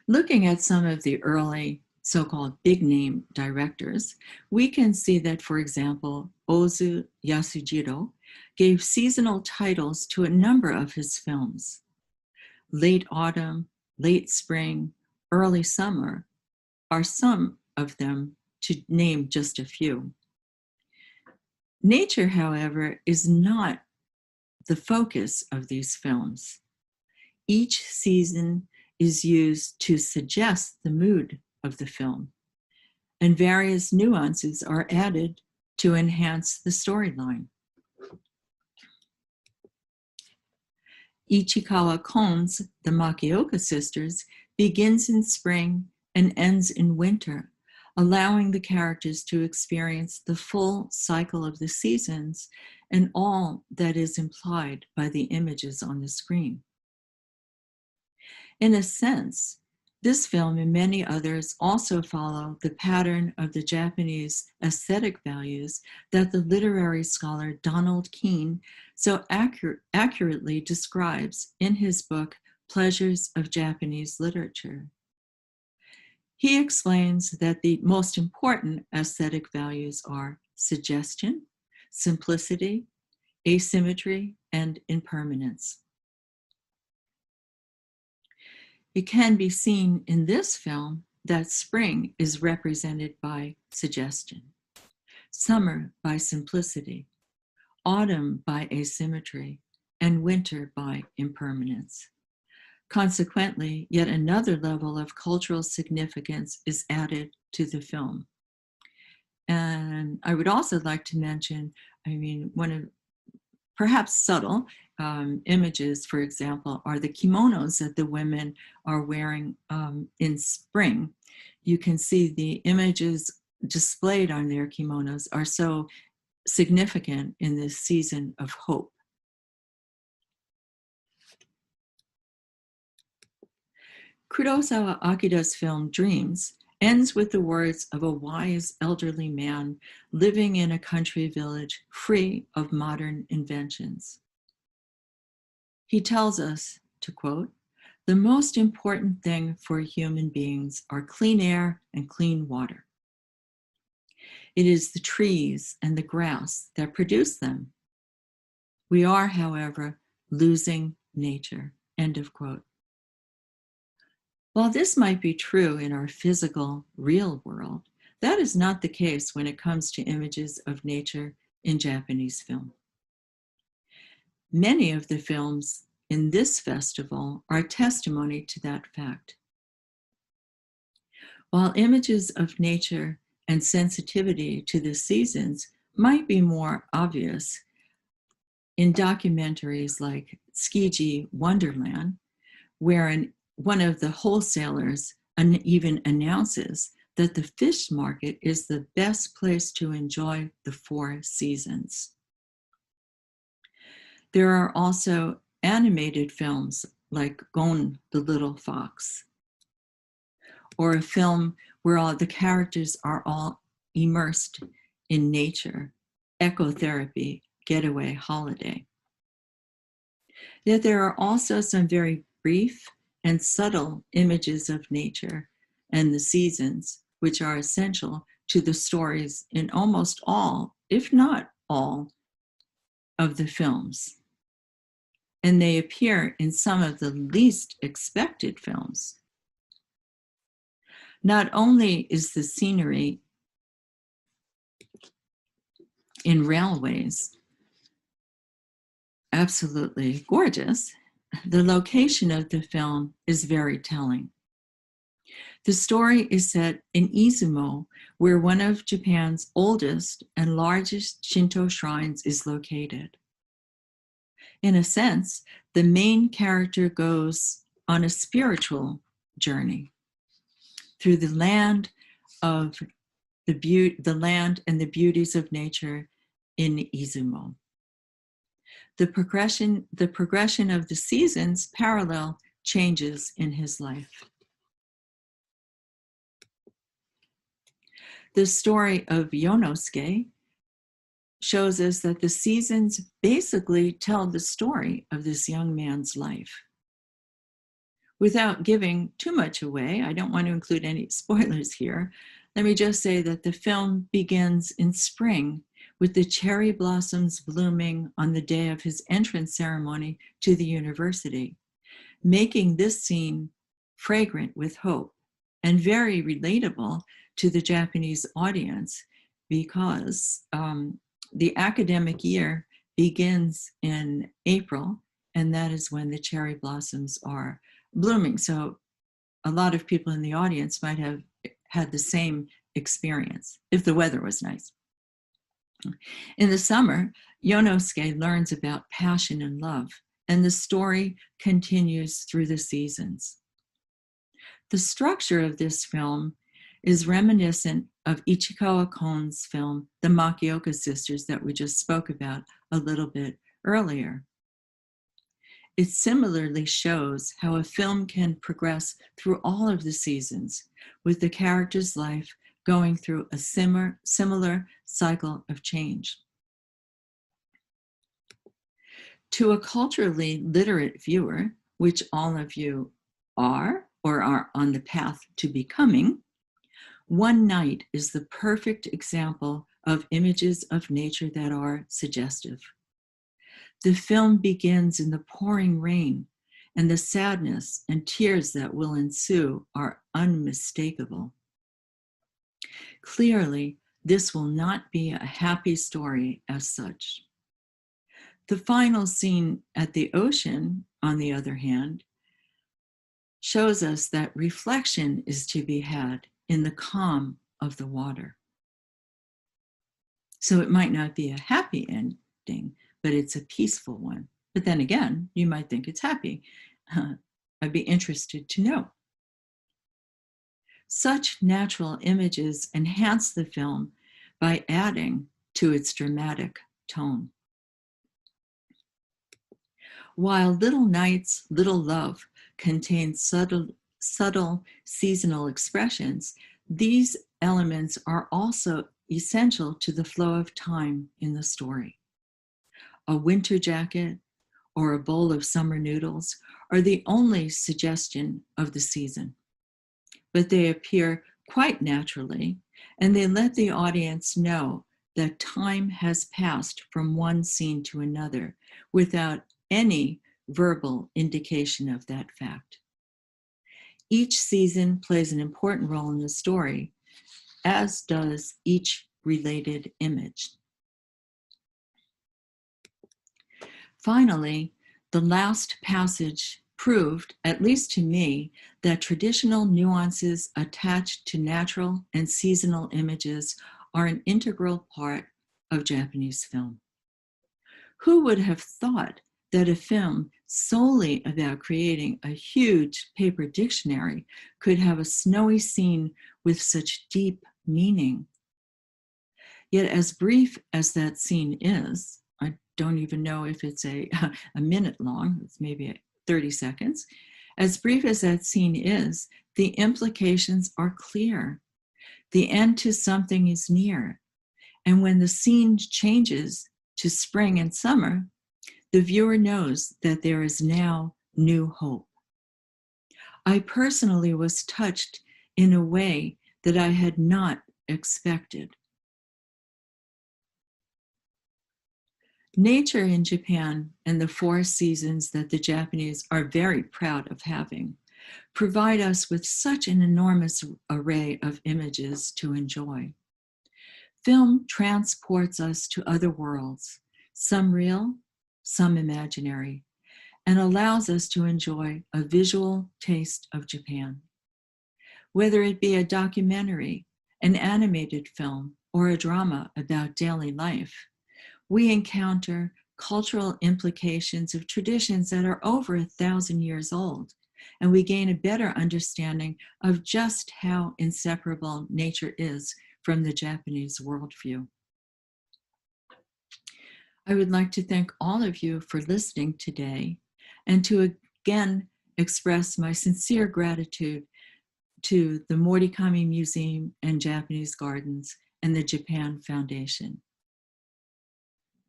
S2: Looking at some of the early so-called big-name directors, we can see that, for example, Ozu Yasujiro gave seasonal titles to a number of his films. Late autumn, late spring, early summer are some of them, to name just a few. Nature, however, is not the focus of these films. Each season is used to suggest the mood of the film, and various nuances are added to enhance the storyline. Ichikawa Kon's The Makioka Sisters begins in spring and ends in winter, allowing the characters to experience the full cycle of the seasons and all that is implied by the images on the screen. In a sense, this film and many others also follow the pattern of the Japanese aesthetic values that the literary scholar Donald Keene so accurately describes in his book, Pleasures of Japanese Literature. He explains that the most important aesthetic values are suggestion, simplicity, asymmetry, and impermanence. It can be seen in this film that spring is represented by suggestion, summer by simplicity, autumn by asymmetry, and winter by impermanence. Consequently, yet another level of cultural significance is added to the film. And I would also like to mention, one of perhaps subtle images, for example, are the kimonos that the women are wearing in spring. You can see the images displayed on their kimonos are so significant in this season of hope. Kurosawa Akida's film Dreams ends with the words of a wise elderly man living in a country village free of modern inventions. He tells us, to quote, "The most important thing for human beings are clean air and clean water. It is the trees and the grass that produce them. We are, however, losing nature." End of quote. While this might be true in our physical, real world, that is not the case when it comes to images of nature in Japanese film. Many of the films in this festival are testimony to that fact. While images of nature and sensitivity to the seasons might be more obvious in documentaries like Tsukiji Wonderland, where one of the wholesalers even announces that the fish market is the best place to enjoy the 4 seasons. There are also animated films like Gon the Little Fox, or a film where all the characters are all immersed in nature, ecotherapy, getaway holiday. Yet there are also some very brief and subtle images of nature and the seasons, which are essential to the stories in almost all, if not all, of the films. And they appear in some of the least expected films. Not only is the scenery in Railways absolutely gorgeous, the location of the film is very telling. The story is set in Izumo, where one of Japan's oldest and largest Shinto shrines is located. In a sense, the main character goes on a spiritual journey through the land and the beauties of nature in Izumo. The progression of the seasons parallel changes in his life. The story of Yonosuke shows us that the seasons basically tell the story of this young man's life. Without giving too much away, I don't want to include any spoilers here, let me just say that the film begins in spring with the cherry blossoms blooming on the day of his entrance ceremony to the university, making this scene fragrant with hope and very relatable to the Japanese audience because the academic year begins in April, and that is when the cherry blossoms are blooming. So a lot of people in the audience might have had the same experience if the weather was nice. In the summer, Yonosuke learns about passion and love, and the story continues through the seasons. The structure of this film is reminiscent of Ichikawa Kon's film, The Makioka Sisters, that we just spoke about a little bit earlier. It similarly shows how a film can progress through all of the seasons, with the character's life going through a similar cycle of change. To a culturally literate viewer, which all of you are or are on the path to becoming, One Night is the perfect example of images of nature that are suggestive. The film begins in the pouring rain, and the sadness and tears that will ensue are unmistakable. Clearly, this will not be a happy story as such. The final scene at the ocean, on the other hand, shows us that reflection is to be had in the calm of the water. So it might not be a happy ending, but it's a peaceful one. But then again, you might think it's happy. I'd be interested to know. Such natural images enhance the film by adding to its dramatic tone. While Little Nights, Little Love contains subtle seasonal expressions, these elements are also essential to the flow of time in the story. A winter jacket or a bowl of summer noodles are the only suggestion of the season, but they appear quite naturally, and they let the audience know that time has passed from one scene to another without any verbal indication of that fact. Each season plays an important role in the story, as does each related image. Finally, the last passage proved, at least to me, that traditional nuances attached to natural and seasonal images are an integral part of Japanese film. Who would have thought that a film solely about creating a huge paper dictionary could have a snowy scene with such deep meaning? Yet as brief as that scene is, I don't even know if it's a minute long, it's maybe 30 seconds. As brief as that scene is, the implications are clear. The end to something is near. And when the scene changes to spring and summer, the viewer knows that there is now new hope. I personally was touched in a way that I had not expected. Nature in Japan and the 4 seasons that the Japanese are very proud of having provide us with such an enormous array of images to enjoy. Film transports us to other worlds, some real, some imaginary, and allows us to enjoy a visual taste of Japan. Whether it be a documentary, an animated film, or a drama about daily life, we encounter cultural implications of traditions that are over 1,000 years old, and we gain a better understanding of just how inseparable nature is from the Japanese worldview. I would like to thank all of you for listening today and to again express my sincere gratitude to the Morikami Museum and Japanese Gardens and the Japan Foundation.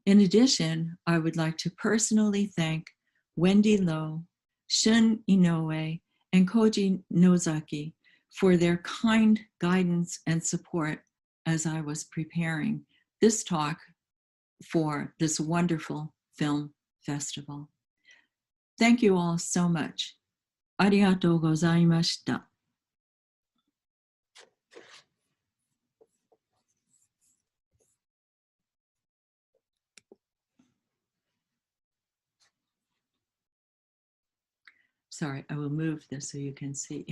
S2: In addition, I would like to personally thank Wendy Lowe, Shun Inoue, and Koji Nozaki for their kind guidance and support as I was preparing this talk for this wonderful film festival. Thank you all so much. Arigatou gozaimashita. Sorry, I will move this so you can see.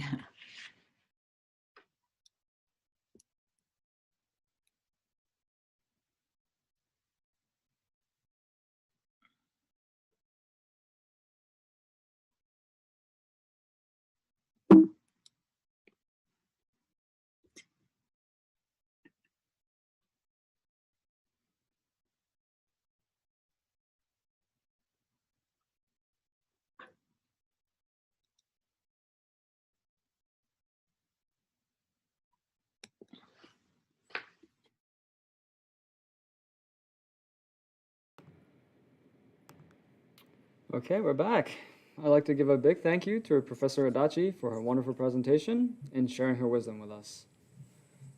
S1: Okay, we're back. I'd like to give a big thank you to Professor Adachi for her wonderful presentation and sharing her wisdom with us.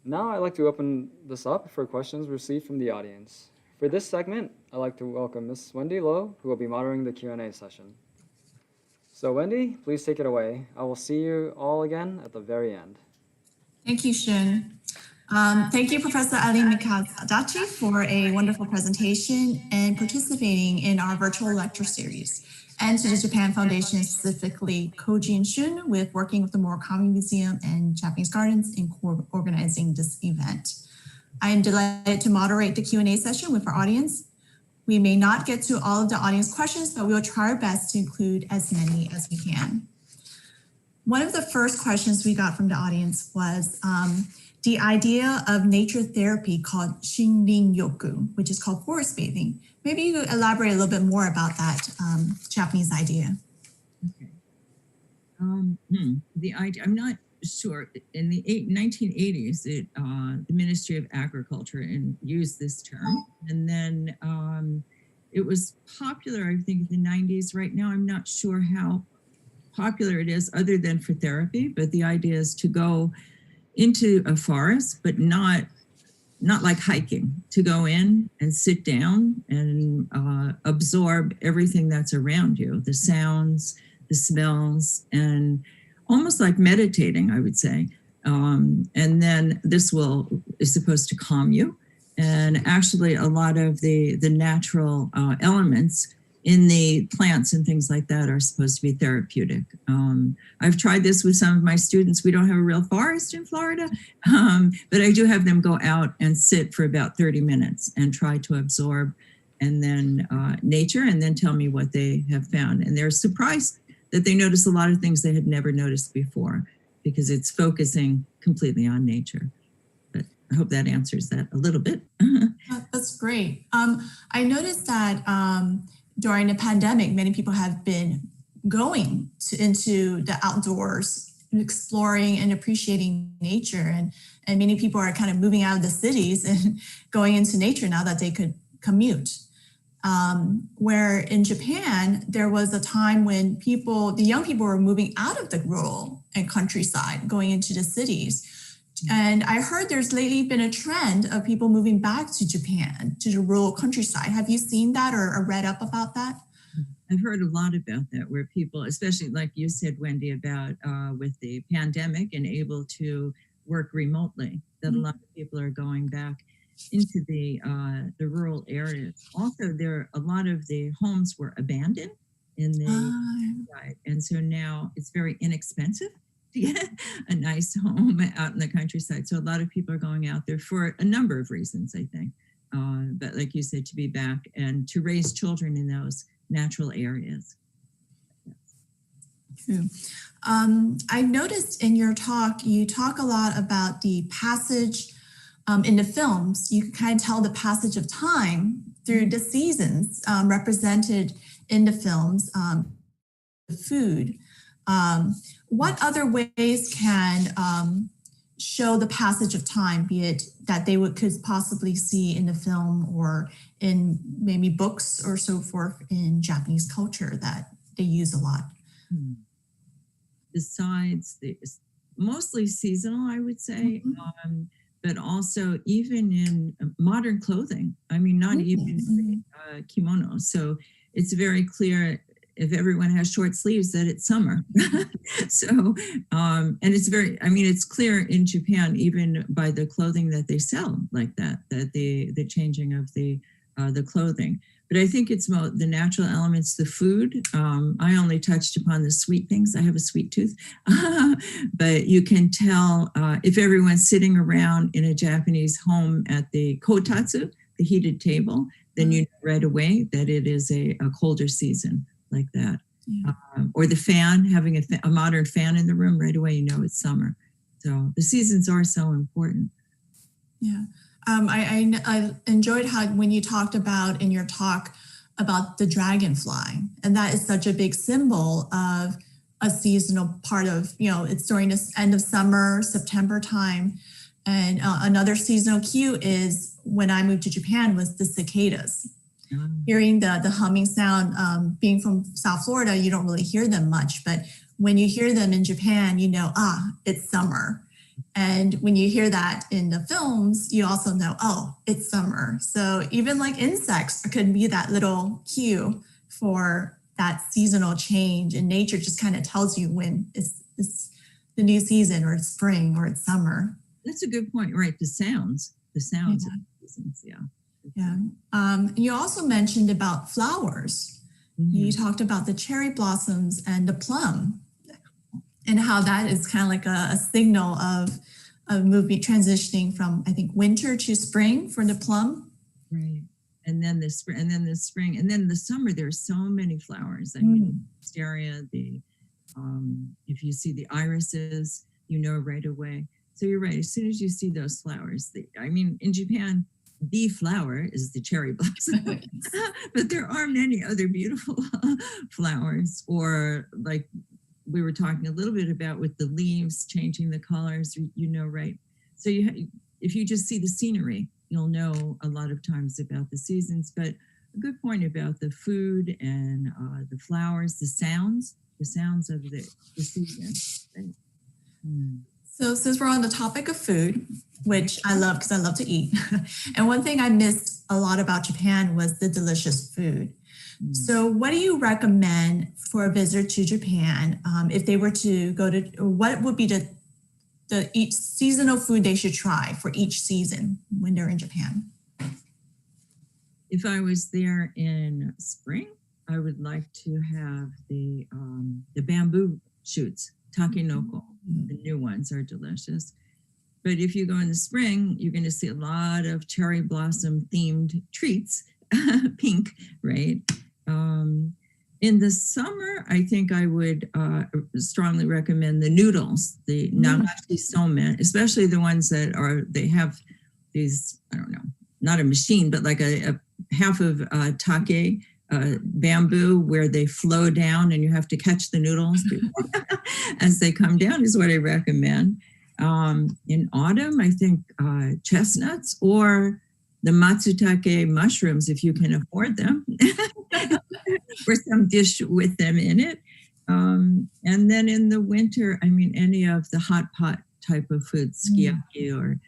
S1: Now I'd like to open this up for questions received from the audience. For this segment, I'd like to welcome Ms. Wendy Lowe, who will be moderating the Q&A session. So Wendy, please take it away. I will see you all again at the very end.
S3: Thank you, Shun. Thank you, Professor Eileen Mikals-Adachi, for a wonderful presentation and participating in our virtual lecture series, and to the Japan Foundation, specifically Koji and Shun, with working with the Morikami Museum and Japanese Gardens in organizing this event. I am delighted to moderate the Q&A session with our audience. We may not get to all of the audience questions, but we will try our best to include as many as we can. One of the first questions we got from the audience was the idea of nature therapy called Shinrin-yoku, which is called forest bathing. Maybe you could elaborate a little bit more about that Japanese idea.
S2: Okay. The idea, I'm not sure. In the 1980s, the Ministry of Agriculture used this term, and then it was popular, I think, in the 90s. Right now, I'm not sure how popular it is other than for therapy, but the idea is to go into a forest, but not like hiking, to go in and sit down and absorb everything that's around you, the sounds, the smells, and almost like meditating, I would say. And then this is supposed to calm you. And actually a lot of the natural elements in the plants and things like that are supposed to be therapeutic. I've tried this with some of my students. We don't have a real forest in Florida, but I do have them go out and sit for about 30 minutes and try to absorb and then nature, and then tell me what they have found. And they're surprised that they notice a lot of things they had never noticed before, because it's focusing completely on nature. But I hope that answers that a little bit.
S3: That's great. I noticed that during the pandemic, many people have been going into the outdoors, exploring and appreciating nature. And many people are kind of moving out of the cities and going into nature now that they could commute. Where in Japan, there was a time when the young people were moving out of the rural and countryside, going into the cities. And I heard there's lately been a trend of people moving back to Japan, to the rural countryside. Have you seen that or read up about that?
S4: I've heard a lot about that, where people, especially like you said, Wendy, about with the pandemic and able to work remotely, that a lot of people are going back into the rural areas. Also, a lot of the homes were abandoned in the right, and so now it's very inexpensive to get a nice home out in the countryside. So a lot of people are going out there for a number of reasons, I think. But like you said, to be back and to raise children in those natural areas.
S3: True. I noticed in your talk, you talk a lot about the passage in the films. You can kind of tell the passage of time through the seasons represented in the films, the food. What other ways can show the passage of time, be it that they could possibly see in the film or in maybe books or so forth in Japanese culture that they use a lot?
S4: Besides mostly seasonal, I would say, but also even in modern clothing. I mean, not even kimono. So it's very clear if everyone has short sleeves that it's summer. So, and it's it's clear in Japan, even by the clothing that they sell like that the changing of the clothing. But I think it's the natural elements, the food. I only touched upon the sweet things. I have a sweet tooth. But you can tell if everyone's sitting around in a Japanese home at the kotatsu, the heated table, then you know right away that it is a colder season like that. Yeah. Or the fan, having a modern fan in the room, right away you know it's summer. So the seasons are so important.
S3: Yeah. I enjoyed how when you talked about in your talk about the dragonfly, and that is such a big symbol of a seasonal part of, it's during this end of summer, September time. And another seasonal cue is when I moved to Japan was the cicadas. Hearing the humming sound, being from South Florida, you don't really hear them much, but when you hear them in Japan, you know, it's summer. And when you hear that in the films, you also know, it's summer. So even like insects could be that little cue for that seasonal change, and nature just kind of tells you when it's the new season or it's spring or it's summer.
S4: That's a good point, right? The sounds of the seasons,
S3: Yeah. You also mentioned about flowers. You talked about the cherry blossoms and the plum, and how that is kind of like a signal of movie transitioning from, I think, winter to spring for the plum.
S4: Right. And then the spring, and then the summer, there's so many flowers. I mean, wisteria, if you see the irises, you know right away. So you're right. As soon as you see those flowers, in Japan, the flower is the cherry blossom, but there are many other beautiful flowers, or like we were talking a little bit about with the leaves changing the colors, right? So if you just see the scenery, you'll know a lot of times about the seasons. But a good point about the food and the flowers, the sounds of the season. Right?
S3: So since we're on the topic of food, which I love because I love to eat, and one thing I missed a lot about Japan was the delicious food. So what do you recommend for a visitor to Japan if they were to go to, or what would be the each seasonal food they should try for each season when they're in Japan?
S4: If I was there in spring, I would like to have the bamboo shoots, takenoko. The new ones are delicious. But if you go in the spring, you're going to see a lot of cherry blossom themed treats, pink, right? In the summer, I think I would strongly recommend the noodles, the nagashi somen, especially the ones that they have these, I don't know, not a machine, but like a half of take bamboo where they flow down and you have to catch the noodles as they come down is what I recommend. In autumn, I think chestnuts or the matsutake mushrooms, if you can afford them, or some dish with them in it. And then in the winter, I mean, any of the hot pot type of foods, sukiyaki or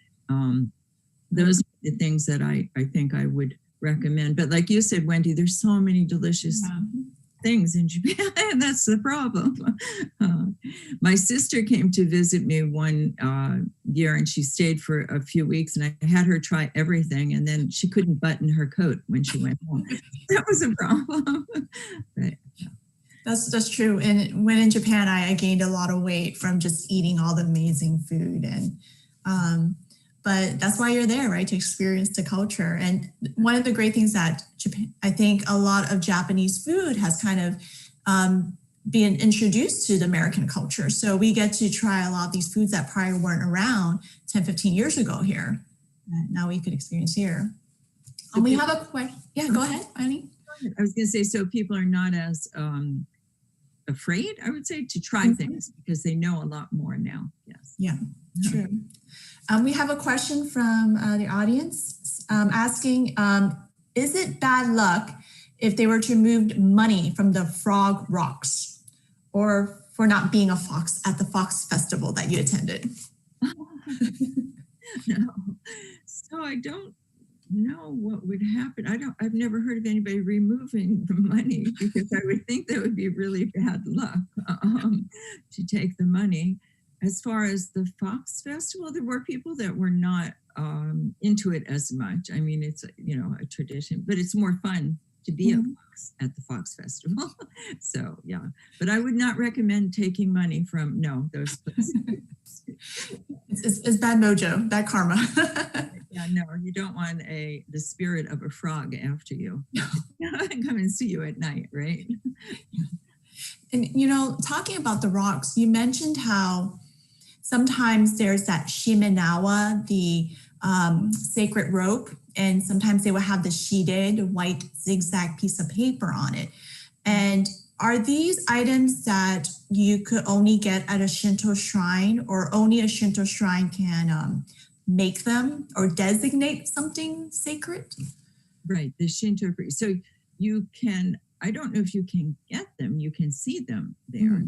S4: those are the things that I think I would recommend. But like you said, Wendy, there's so many delicious things in Japan, and that's the problem. My sister came to visit me one year, and she stayed for a few weeks, and I had her try everything, and then she couldn't button her coat when she went home. That was a problem. But,
S3: That's true. And when in Japan, I gained a lot of weight from just eating all the amazing food. And but that's why you're there, right? To experience the culture. And one of the great things that Japan, I think a lot of Japanese food has kind of been introduced to the American culture. So we get to try a lot of these foods that probably weren't around 10, 15 years ago here. Now we could experience here. We have a question. Yeah, go ahead, Eileen.
S4: I was going to say, so people are not as afraid, I would say, to try things because they know a lot more now. Yes.
S3: Yeah, true. We have a question from the audience asking, is it bad luck if they were to remove money from the frog rocks or for not being a fox at the Fox Festival that you attended?
S4: No. So I don't know what would happen. I've never heard of anybody removing the money because I would think that would be really bad luck to take the money. As far as the Fox Festival, there were people that were not into it as much. I mean, it's a tradition, but it's more fun to be a fox at the Fox Festival. So yeah, but I would not recommend taking money from those places.
S3: It's bad mojo, bad karma.
S4: Yeah, no, you don't want the spirit of a frog after you. Come and see you at night, right?
S3: And talking about the rocks, you mentioned how sometimes there's that shimenawa, the sacred rope, and sometimes they will have the sheeted white zigzag piece of paper on it. And are these items that you could only get at a Shinto shrine, or only a Shinto shrine can make them or designate something sacred?
S4: Right, the Shinto priest. So you can, I don't know if you can get them, you can see them there.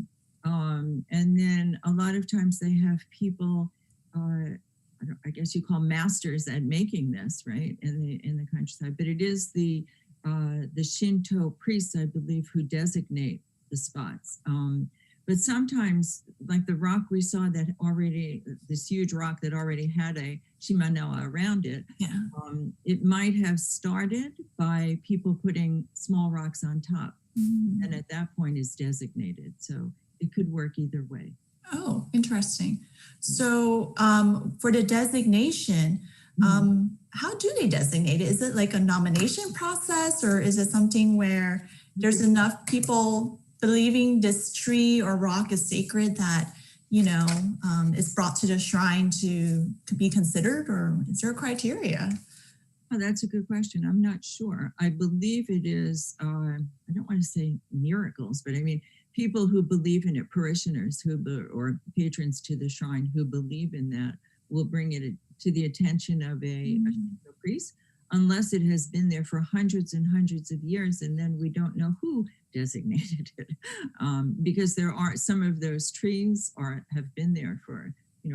S4: And then a lot of times they have people, I guess you call masters at making this, right, in the countryside. But it is the Shinto priests, I believe, who designate the spots. But sometimes, like the rock we saw that already, this huge rock that already had a shimenawa around it, it might have started by people putting small rocks on top. And at that point is designated. So it could work either way.
S3: Oh, interesting. So for the designation, how do they designate it? Is it like a nomination process, or is it something where there's enough people believing this tree or rock is sacred that, it's brought to the shrine to be considered, or is there a criteria?
S4: Oh, that's a good question. I'm not sure. I believe it is, I don't want to say miracles, but I mean, people who believe in it, parishioners or patrons to the shrine who believe in that will bring it to the attention of a priest, unless it has been there for hundreds and hundreds of years, and then we don't know who designated it, because there are some of those trees have been there for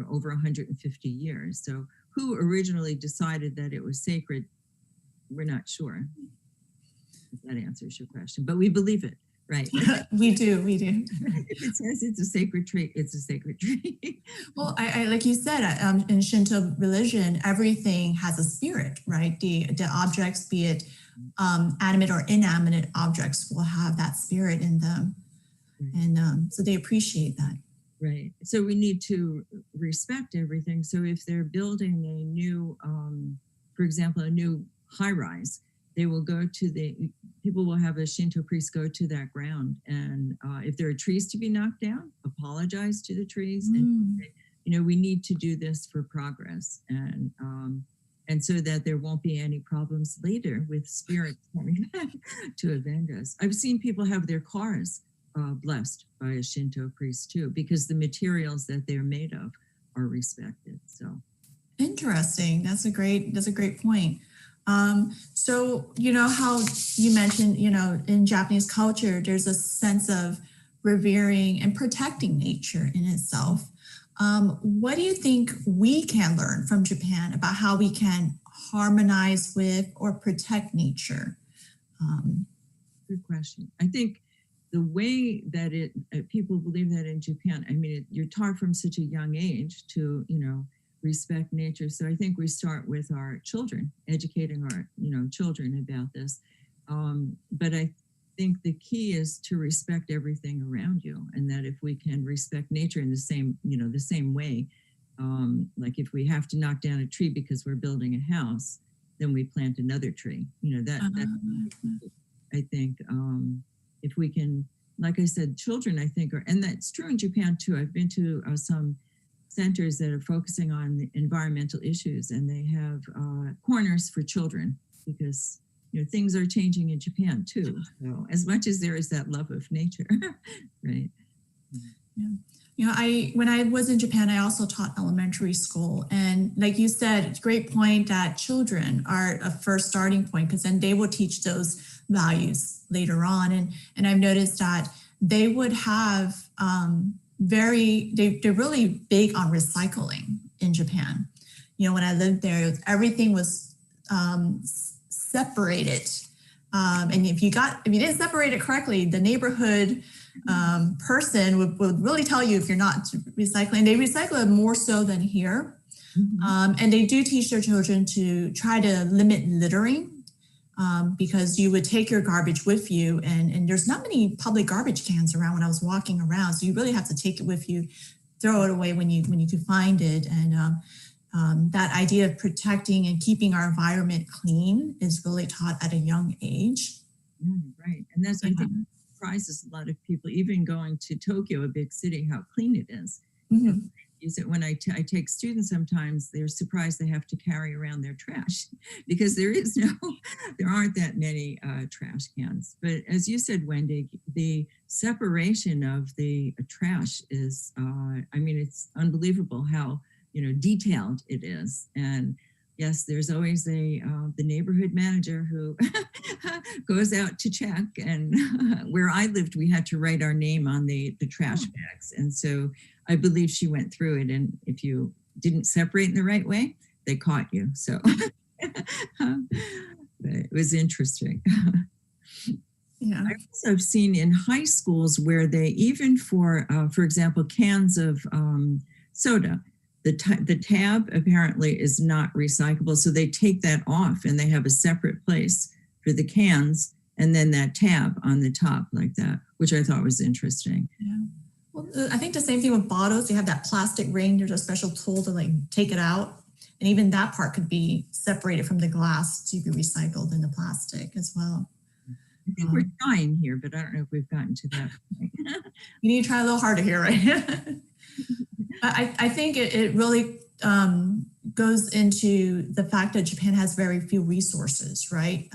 S4: over 150 years. So who originally decided that it was sacred, we're not sure. If that answers your question, but we believe it. Right.
S3: We do.
S4: If it says it's a sacred tree, it's a sacred tree.
S3: Well, I like you said, in Shinto religion, everything has a spirit, right? The objects, be it animate or inanimate objects, will have that spirit in them. And so they appreciate that.
S4: Right. So we need to respect everything. So if they're building a new, for example, a new high rise, they will go to people will have a Shinto priest go to that ground. And if there are trees to be knocked down, apologize to the trees. And, we need to do this for progress. And and so that there won't be any problems later with spirits coming to avenge us. I've seen people have their cars blessed by a Shinto priest too, because the materials that they're made of are respected. So
S3: interesting. That's a great point. So, you know, how you mentioned, you know, in Japanese culture, there's a sense of revering and protecting nature in itself. What do you think we can learn from Japan about how we can harmonize with or protect nature?
S4: Good question. I think the way that people believe that in Japan, I mean, you're taught from such a young age to, you know, respect nature. So I think we start with our children, educating our, you know, children about this. But I think the key is to respect everything around you, and that if we can respect nature in the same, you know, the same way, like if we have to knock down a tree because we're building a house, then we plant another tree. You know, that I think if we can, like I said, children, I think are, and that's true in Japan too. I've been to some centers that are focusing on the environmental issues, and they have corners for children, because, you know, things are changing in Japan too. So as much as there is that love of nature, right?
S3: Yeah. You know, when I was in Japan, I also taught elementary school. And like you said, it's a great point that children are a first starting point, because then they will teach those values later on. And I've noticed that they would have they're really big on recycling in Japan. You know, when I lived there, everything was separated. And if you didn't separate it correctly, the neighborhood person would really tell you if you're not recycling. They recycle it more so than here. And they do teach their children to try to limit littering, because you would take your garbage with you, and there's not many public garbage cans around when I was walking around. So you really have to take it with you, throw it away when you can find it. And that idea of protecting and keeping our environment clean is really taught at a young age.
S4: Right. And that's, I think, surprises a lot of people, even going to Tokyo, a big city, how clean it is. When I take students, sometimes they're surprised they have to carry around their trash, because there aren't that many trash cans. But as you said, Wendy, the separation of the trash is, I mean, it's unbelievable how, you know, detailed it is. And yes, there's always the neighborhood manager who goes out to check. And where I lived, we had to write our name on the trash bags. And so I believe she went through it. And if you didn't separate in the right way, they caught you. So it was interesting.
S3: Yeah.
S4: I also have seen in high schools where they, even for example, cans of soda, the tab apparently is not recyclable. So they take that off, and they have a separate place for the cans, and then that tab on the top like that, which I thought was interesting.
S3: Yeah. Well, I think the same thing with bottles. They have that plastic ring. There's a special tool to like take it out. And even that part could be separated from the glass to be recycled in the plastic as well.
S4: I think we're trying here, but I don't know if we've gotten to that point.
S3: You need to try a little harder here, right? I think it really goes into the fact that Japan has very few resources, right?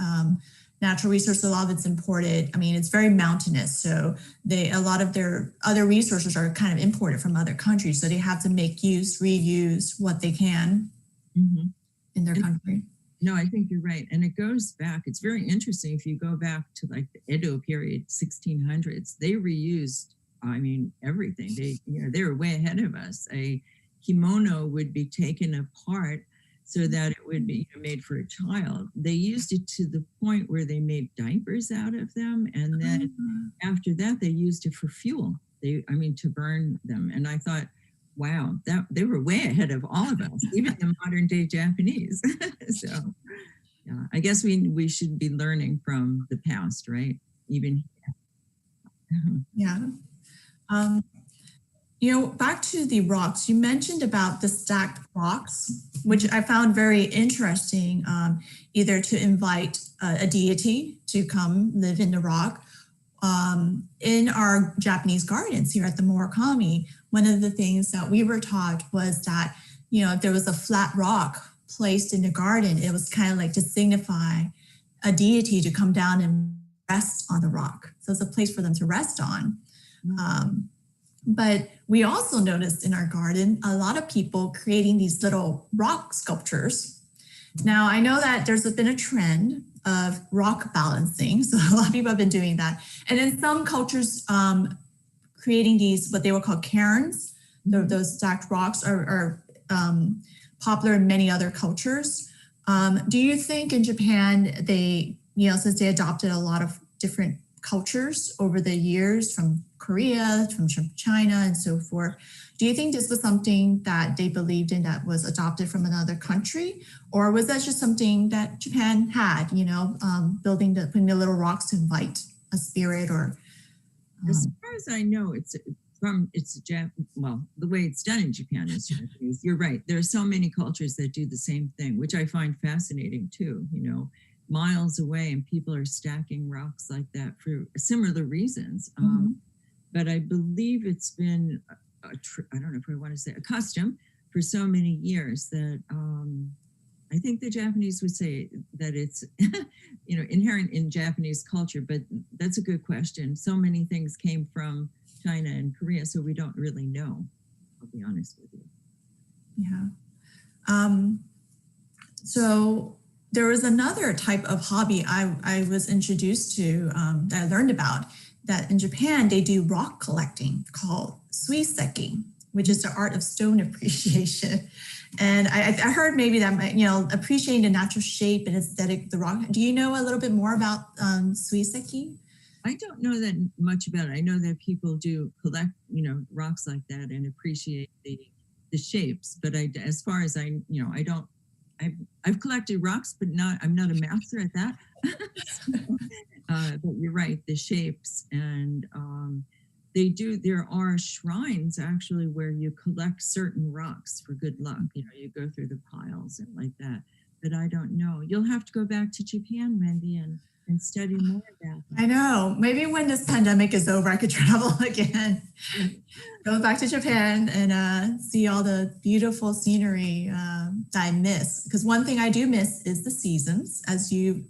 S3: Natural resources, a lot of it's imported. I mean, it's very mountainous. So a lot of their other resources are kind of imported from other countries. So they have to reuse what they can in their country.
S4: No, I think you're right. And it goes back, it's very interesting. If you go back to like the Edo period, 1600s, they reused, I mean, everything. They were way ahead of us. A kimono would be taken apart so that it would be made for a child. They used it to the point where they made diapers out of them. And then after that, they used it for fuel. To burn them. And I thought, wow, that they were way ahead of all of us, even the modern day Japanese. So yeah, I guess we should be learning from the past, right? Even
S3: yeah. Back to the rocks, you mentioned about the stacked rocks, which I found very interesting, either to invite a deity to come live in the rock. In our Japanese gardens here at the Morikami, one of the things that we were taught was that, if there was a flat rock placed in the garden, it was kind of like to signify a deity to come down and rest on the rock. So it's a place for them to rest on. But we also noticed in our garden, a lot of people creating these little rock sculptures. Now, I know that there's been a trend of rock balancing. So a lot of people have been doing that. And in some cultures, creating these, what they were called cairns, those stacked rocks are popular in many other cultures. Do you think in Japan, they, since they adopted a lot of different cultures over the years from Korea, from China and so forth, do you think this was something that they believed in that was adopted from another country? Or was that just something that Japan had, putting the little rocks to invite a spirit or...
S4: As far as I know, the way it's done in Japan is Japanese. You're right. There are so many cultures that do the same thing, which I find fascinating too, miles away, and people are stacking rocks like that for similar reasons. But I believe it's been, I don't know if I want to say a custom for so many years that I think the Japanese would say that it's, inherent in Japanese culture, but that's a good question. So many things came from China and Korea, so we don't really know, I'll be honest with you.
S3: Yeah. So there was another type of hobby I was introduced to that I learned about, that in Japan, they do rock collecting called suiseki, which is the art of stone appreciation. And I heard maybe that, appreciating the natural shape and aesthetic of the rock. Do you know a little bit more about suiseki?
S4: I don't know that much about it. I know that people do collect, rocks like that and appreciate the shapes. But as far as I've collected rocks, but I'm not a master at that. But you're right, the shapes, and there are shrines actually where you collect certain rocks for good luck. You go through the piles and like that. But I don't know. You'll have to go back to Japan, Wendy, and study more about that. I
S3: know. Maybe when this pandemic is over, I could travel again. Go back to Japan and see all the beautiful scenery that I miss. Because one thing I do miss is the seasons, as you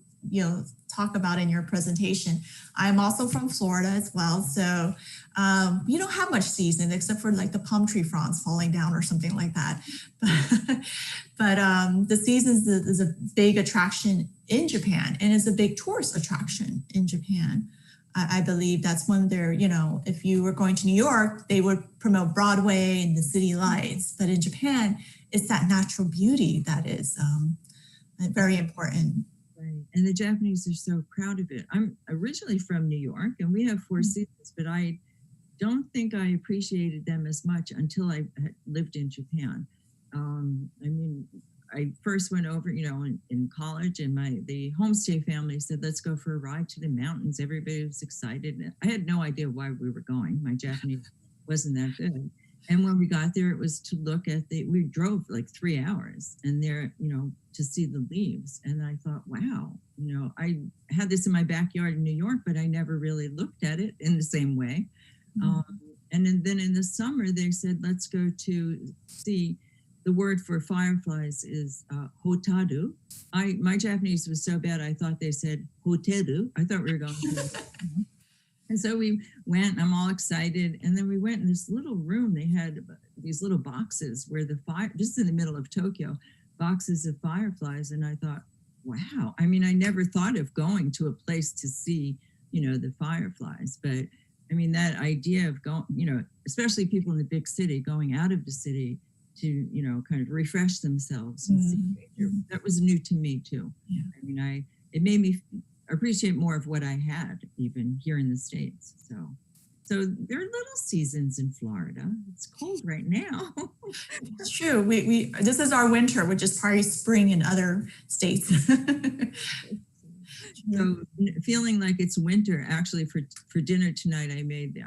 S3: talk about in your presentation. I'm also from Florida as well. So you don't have much season except for like the palm tree fronds falling down or something like that. But the seasons is a big attraction in Japan, and is a big tourist attraction in Japan. I believe that's one of their, if you were going to New York, they would promote Broadway and the city lights. But in Japan, it's that natural beauty that is very important.
S4: Right. And the Japanese are so proud of it. I'm originally from New York, and we have 4 seasons, but I don't think I appreciated them as much until I lived in Japan. I first went over, in college, and the homestay family said, let's go for a ride to the mountains. Everybody was excited. I had no idea why we were going. My Japanese wasn't that good. And when we got there, it was to look at we drove like 3 hours, and there, to see the leaves. And I thought, wow, I had this in my backyard in New York, but I never really looked at it in the same way. And then in the summer, they said, let's go to see. The word for fireflies is hotaru. My Japanese was so bad, I thought they said hoteru. I thought we were going to. And so we went, I'm all excited. And then we went in this little room. They had these little boxes where just in the middle of Tokyo, boxes of fireflies. And I thought, wow. I never thought of going to a place to see, the fireflies. But that idea of going, especially people in the big city, going out of the city to, kind of refresh themselves and see nature. That was new to me too. Yeah. It made me appreciate more of what I had even here in the States. So there are little seasons in Florida. It's cold right now.
S3: It's true. We this is our winter, which is probably spring in other states.
S4: So feeling like it's winter, actually for dinner tonight, I made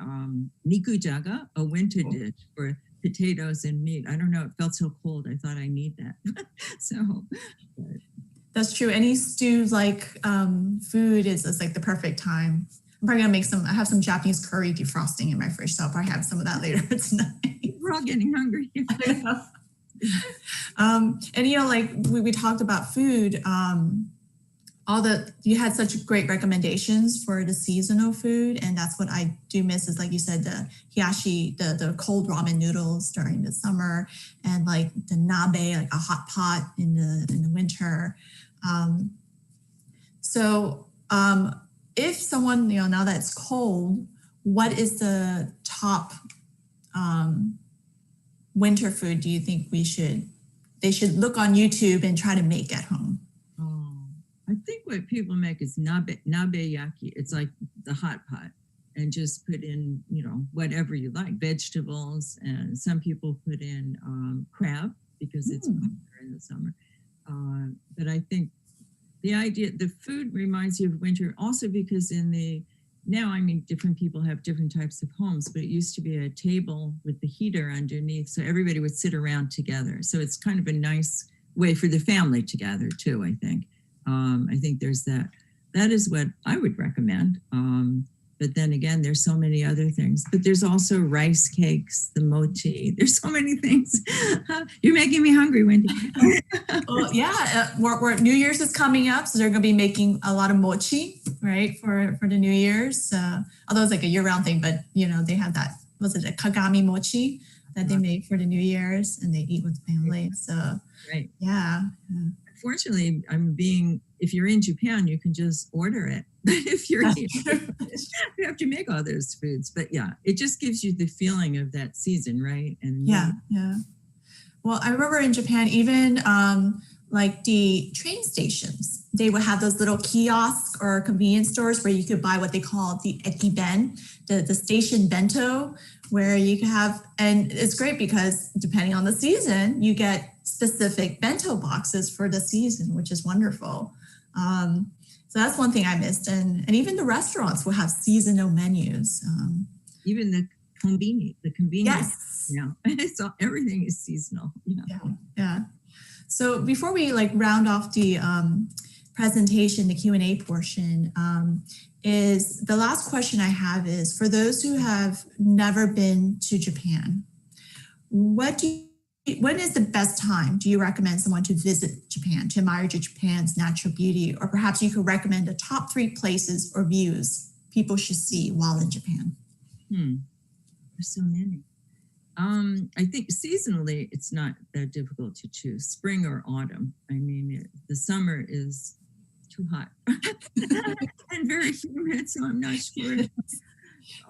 S4: nikujaga, a winter dish for potatoes and meat. I don't know, it felt so cold. I thought I need that. But.
S3: That's true. Any stew food is like the perfect time. I'm probably gonna I have some Japanese curry defrosting in my fridge, so I'll probably have some of that later tonight.
S4: We're all getting hungry.
S3: And like we talked about food, you had such great recommendations for the seasonal food, and that's what I do miss is, like you said, the hiyashi, the cold ramen noodles during the summer, and like the nabe, like a hot pot in the winter. If someone, now that it's cold, what is the top winter food do you think they should look on YouTube and try to make at home?
S4: I think what people make is nabe yaki. It's like the hot pot, and just put in, whatever you like, vegetables, and some people put in crab because it's popular in the summer. But I think the food reminds you of winter also because different people have different types of homes, but it used to be a table with the heater underneath, so everybody would sit around together. So it's kind of a nice way for the family to gather too, I think. I think there's that. That is what I would recommend. But then again, there's so many other things. But there's also rice cakes, the mochi. There's so many things. You're making me hungry, Wendy.
S3: Well, yeah, New Year's is coming up, so they're going to be making a lot of mochi, right, for the New Year's. Although it's like a year-round thing, but they have that. Was it a kagami mochi that they make for the New Year's, and they eat with family? So,
S4: right,
S3: yeah.
S4: Unfortunately, if you're in Japan, you can just order it. If you're here, you have to make all those foods. But yeah, it just gives you the feeling of that season, right? And
S3: yeah. Well, I remember in Japan, even like the train stations, they would have those little kiosks or convenience stores where you could buy what they call the ekiben, the station bento, where you can have, and it's great because depending on the season, you get specific bento boxes for the season, which is wonderful. So that's one thing I missed. And even the restaurants will have seasonal menus.
S4: Even the convenience.
S3: Yes.
S4: So everything is seasonal.
S3: Yeah. So before we round off the presentation, the Q&A portion, is the last question I have is, for those who have never been to Japan, when is the best time do you recommend someone to visit Japan, to admire Japan's natural beauty? Or perhaps you could recommend the top 3 places or views people should see while in Japan.
S4: There's so many. I think seasonally, it's not that difficult to choose, spring or autumn. I mean, the summer is too hot and very humid, so I'm not sure.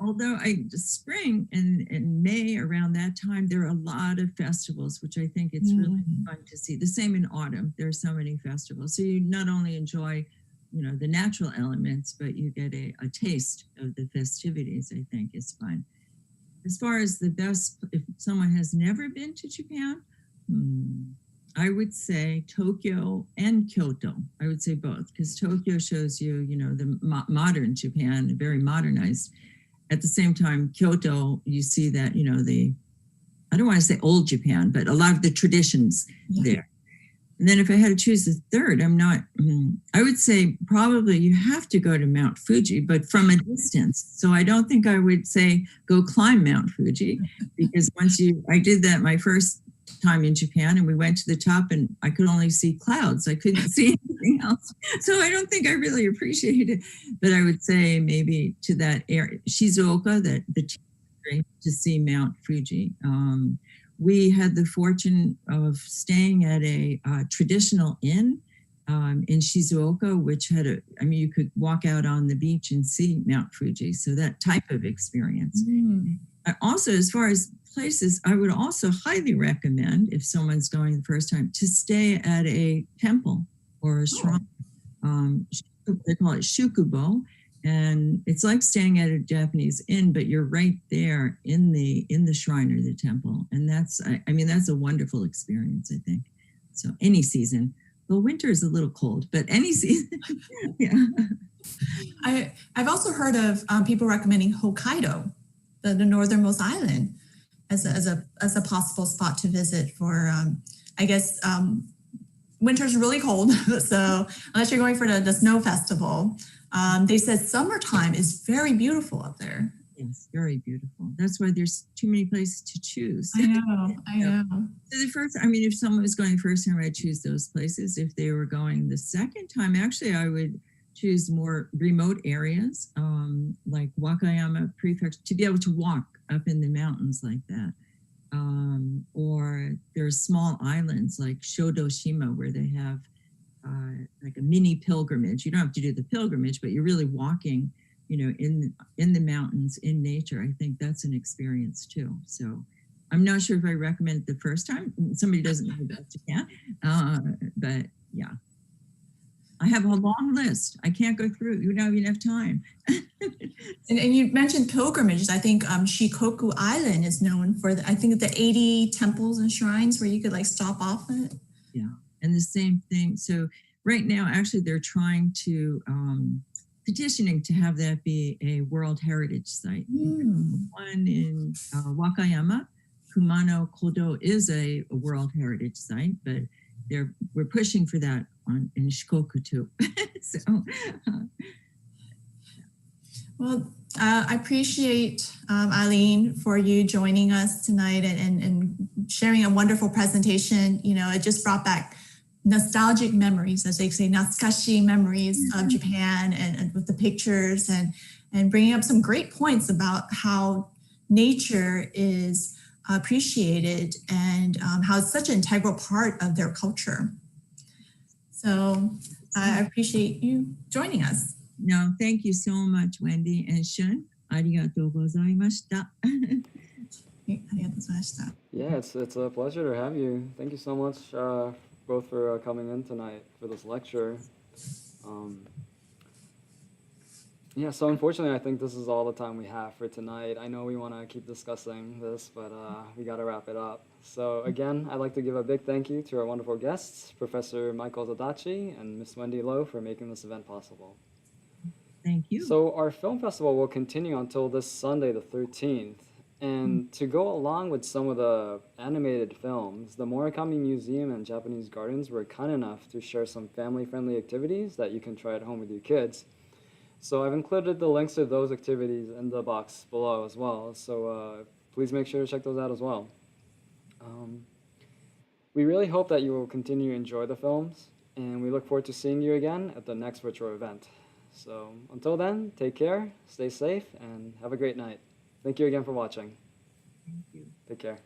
S4: Although spring and May, around that time, there are a lot of festivals, which I think it's really fun to see. The same in autumn, there are so many festivals. So you not only enjoy, the natural elements, but you get a taste of the festivities, I think is fun. As far as the best, if someone has never been to Japan, I would say Tokyo and Kyoto. I would say both, because Tokyo shows you, the modern Japan, very modernized. At the same time, Kyoto, you see that, I don't want to say old Japan, but a lot of the traditions there. And then if I had to choose a third, I would say probably you have to go to Mount Fuji, but from a distance. So I don't think I would say go climb Mount Fuji, because I did that my first time in Japan, and we went to the top and I could only see clouds. I couldn't see anything else. So I don't think I really appreciated it, but I would say maybe to that area, Shizuoka, to see Mount Fuji. We had the fortune of staying at a traditional inn in Shizuoka, which had you could walk out on the beach and see Mount Fuji. So that type of experience. Also, as far as places, I would also highly recommend, if someone's going the first time, to stay at a temple or a shrine. They call it shukubo. And it's like staying at a Japanese inn, but you're right there in the shrine or the temple. And that's a wonderful experience, I think. So any season. Well, winter is a little cold, but any season. Yeah.
S3: I've also heard of people recommending Hokkaido, the northernmost island, as a possible spot to visit for, winter's really cold. So unless you're going for the snow festival, they said summertime is very beautiful up there.
S4: Yes, very beautiful. That's why there's too many places to choose.
S3: I know.
S4: So the first, I mean, if someone was going the first time, I'd choose those places. If they were going the second time, actually, I would choose more remote areas, like Wakayama Prefecture, to be able to walk up in the mountains like that. Or there's small islands like Shodoshima where they have like a mini pilgrimage. You don't have to do the pilgrimage, but you're really walking, in the mountains, in nature. I think that's an experience too. So I'm not sure if I recommend it the first time. Somebody doesn't know about Japan, but yeah. I have a long list. I can't go through. You don't even have time.
S3: And you mentioned pilgrimages. I think Shikoku Island is known for the 80 temples and shrines where you could like stop off at.
S4: Yeah, and the same thing. So right now, actually, they're trying to petitioning to have that be a World Heritage Site. One in Wakayama, Kumano Kodo is a World Heritage Site, but we're pushing for that in Shikoku too. So,
S3: well, I appreciate Eileen for you joining us tonight and sharing a wonderful presentation. It just brought back nostalgic memories, as they say, natsukashi memories of Japan, and with the pictures and bringing up some great points about how nature is appreciated and how it's such an integral part of their culture. So I appreciate you joining us.
S4: No, thank you so much, Wendy and Shun. Arigatou gozaimashita.
S1: Yeah, it's a pleasure to have you. Thank you so much, both for coming in tonight for this lecture. Yeah, so unfortunately, I think this is all the time we have for tonight. I know we want to keep discussing this, but we got to wrap it up. So again, I'd like to give a big thank you to our wonderful guests, Professor Mikals-Adachi and Miss Wendy Lowe, for making this event possible.
S4: Thank you.
S1: So our film festival will continue until this Sunday, the 13th. And to go along with some of the animated films, the Morikami Museum and Japanese Gardens were kind enough to share some family-friendly activities that you can try at home with your kids. So I've included the links to those activities in the box below as well. So please make sure to check those out as well. We really hope that you will continue to enjoy the films, and we look forward to seeing you again at the next virtual event. So until then, take care, stay safe, and have a great night. Thank you again for watching.
S4: Thank you.
S1: Take care.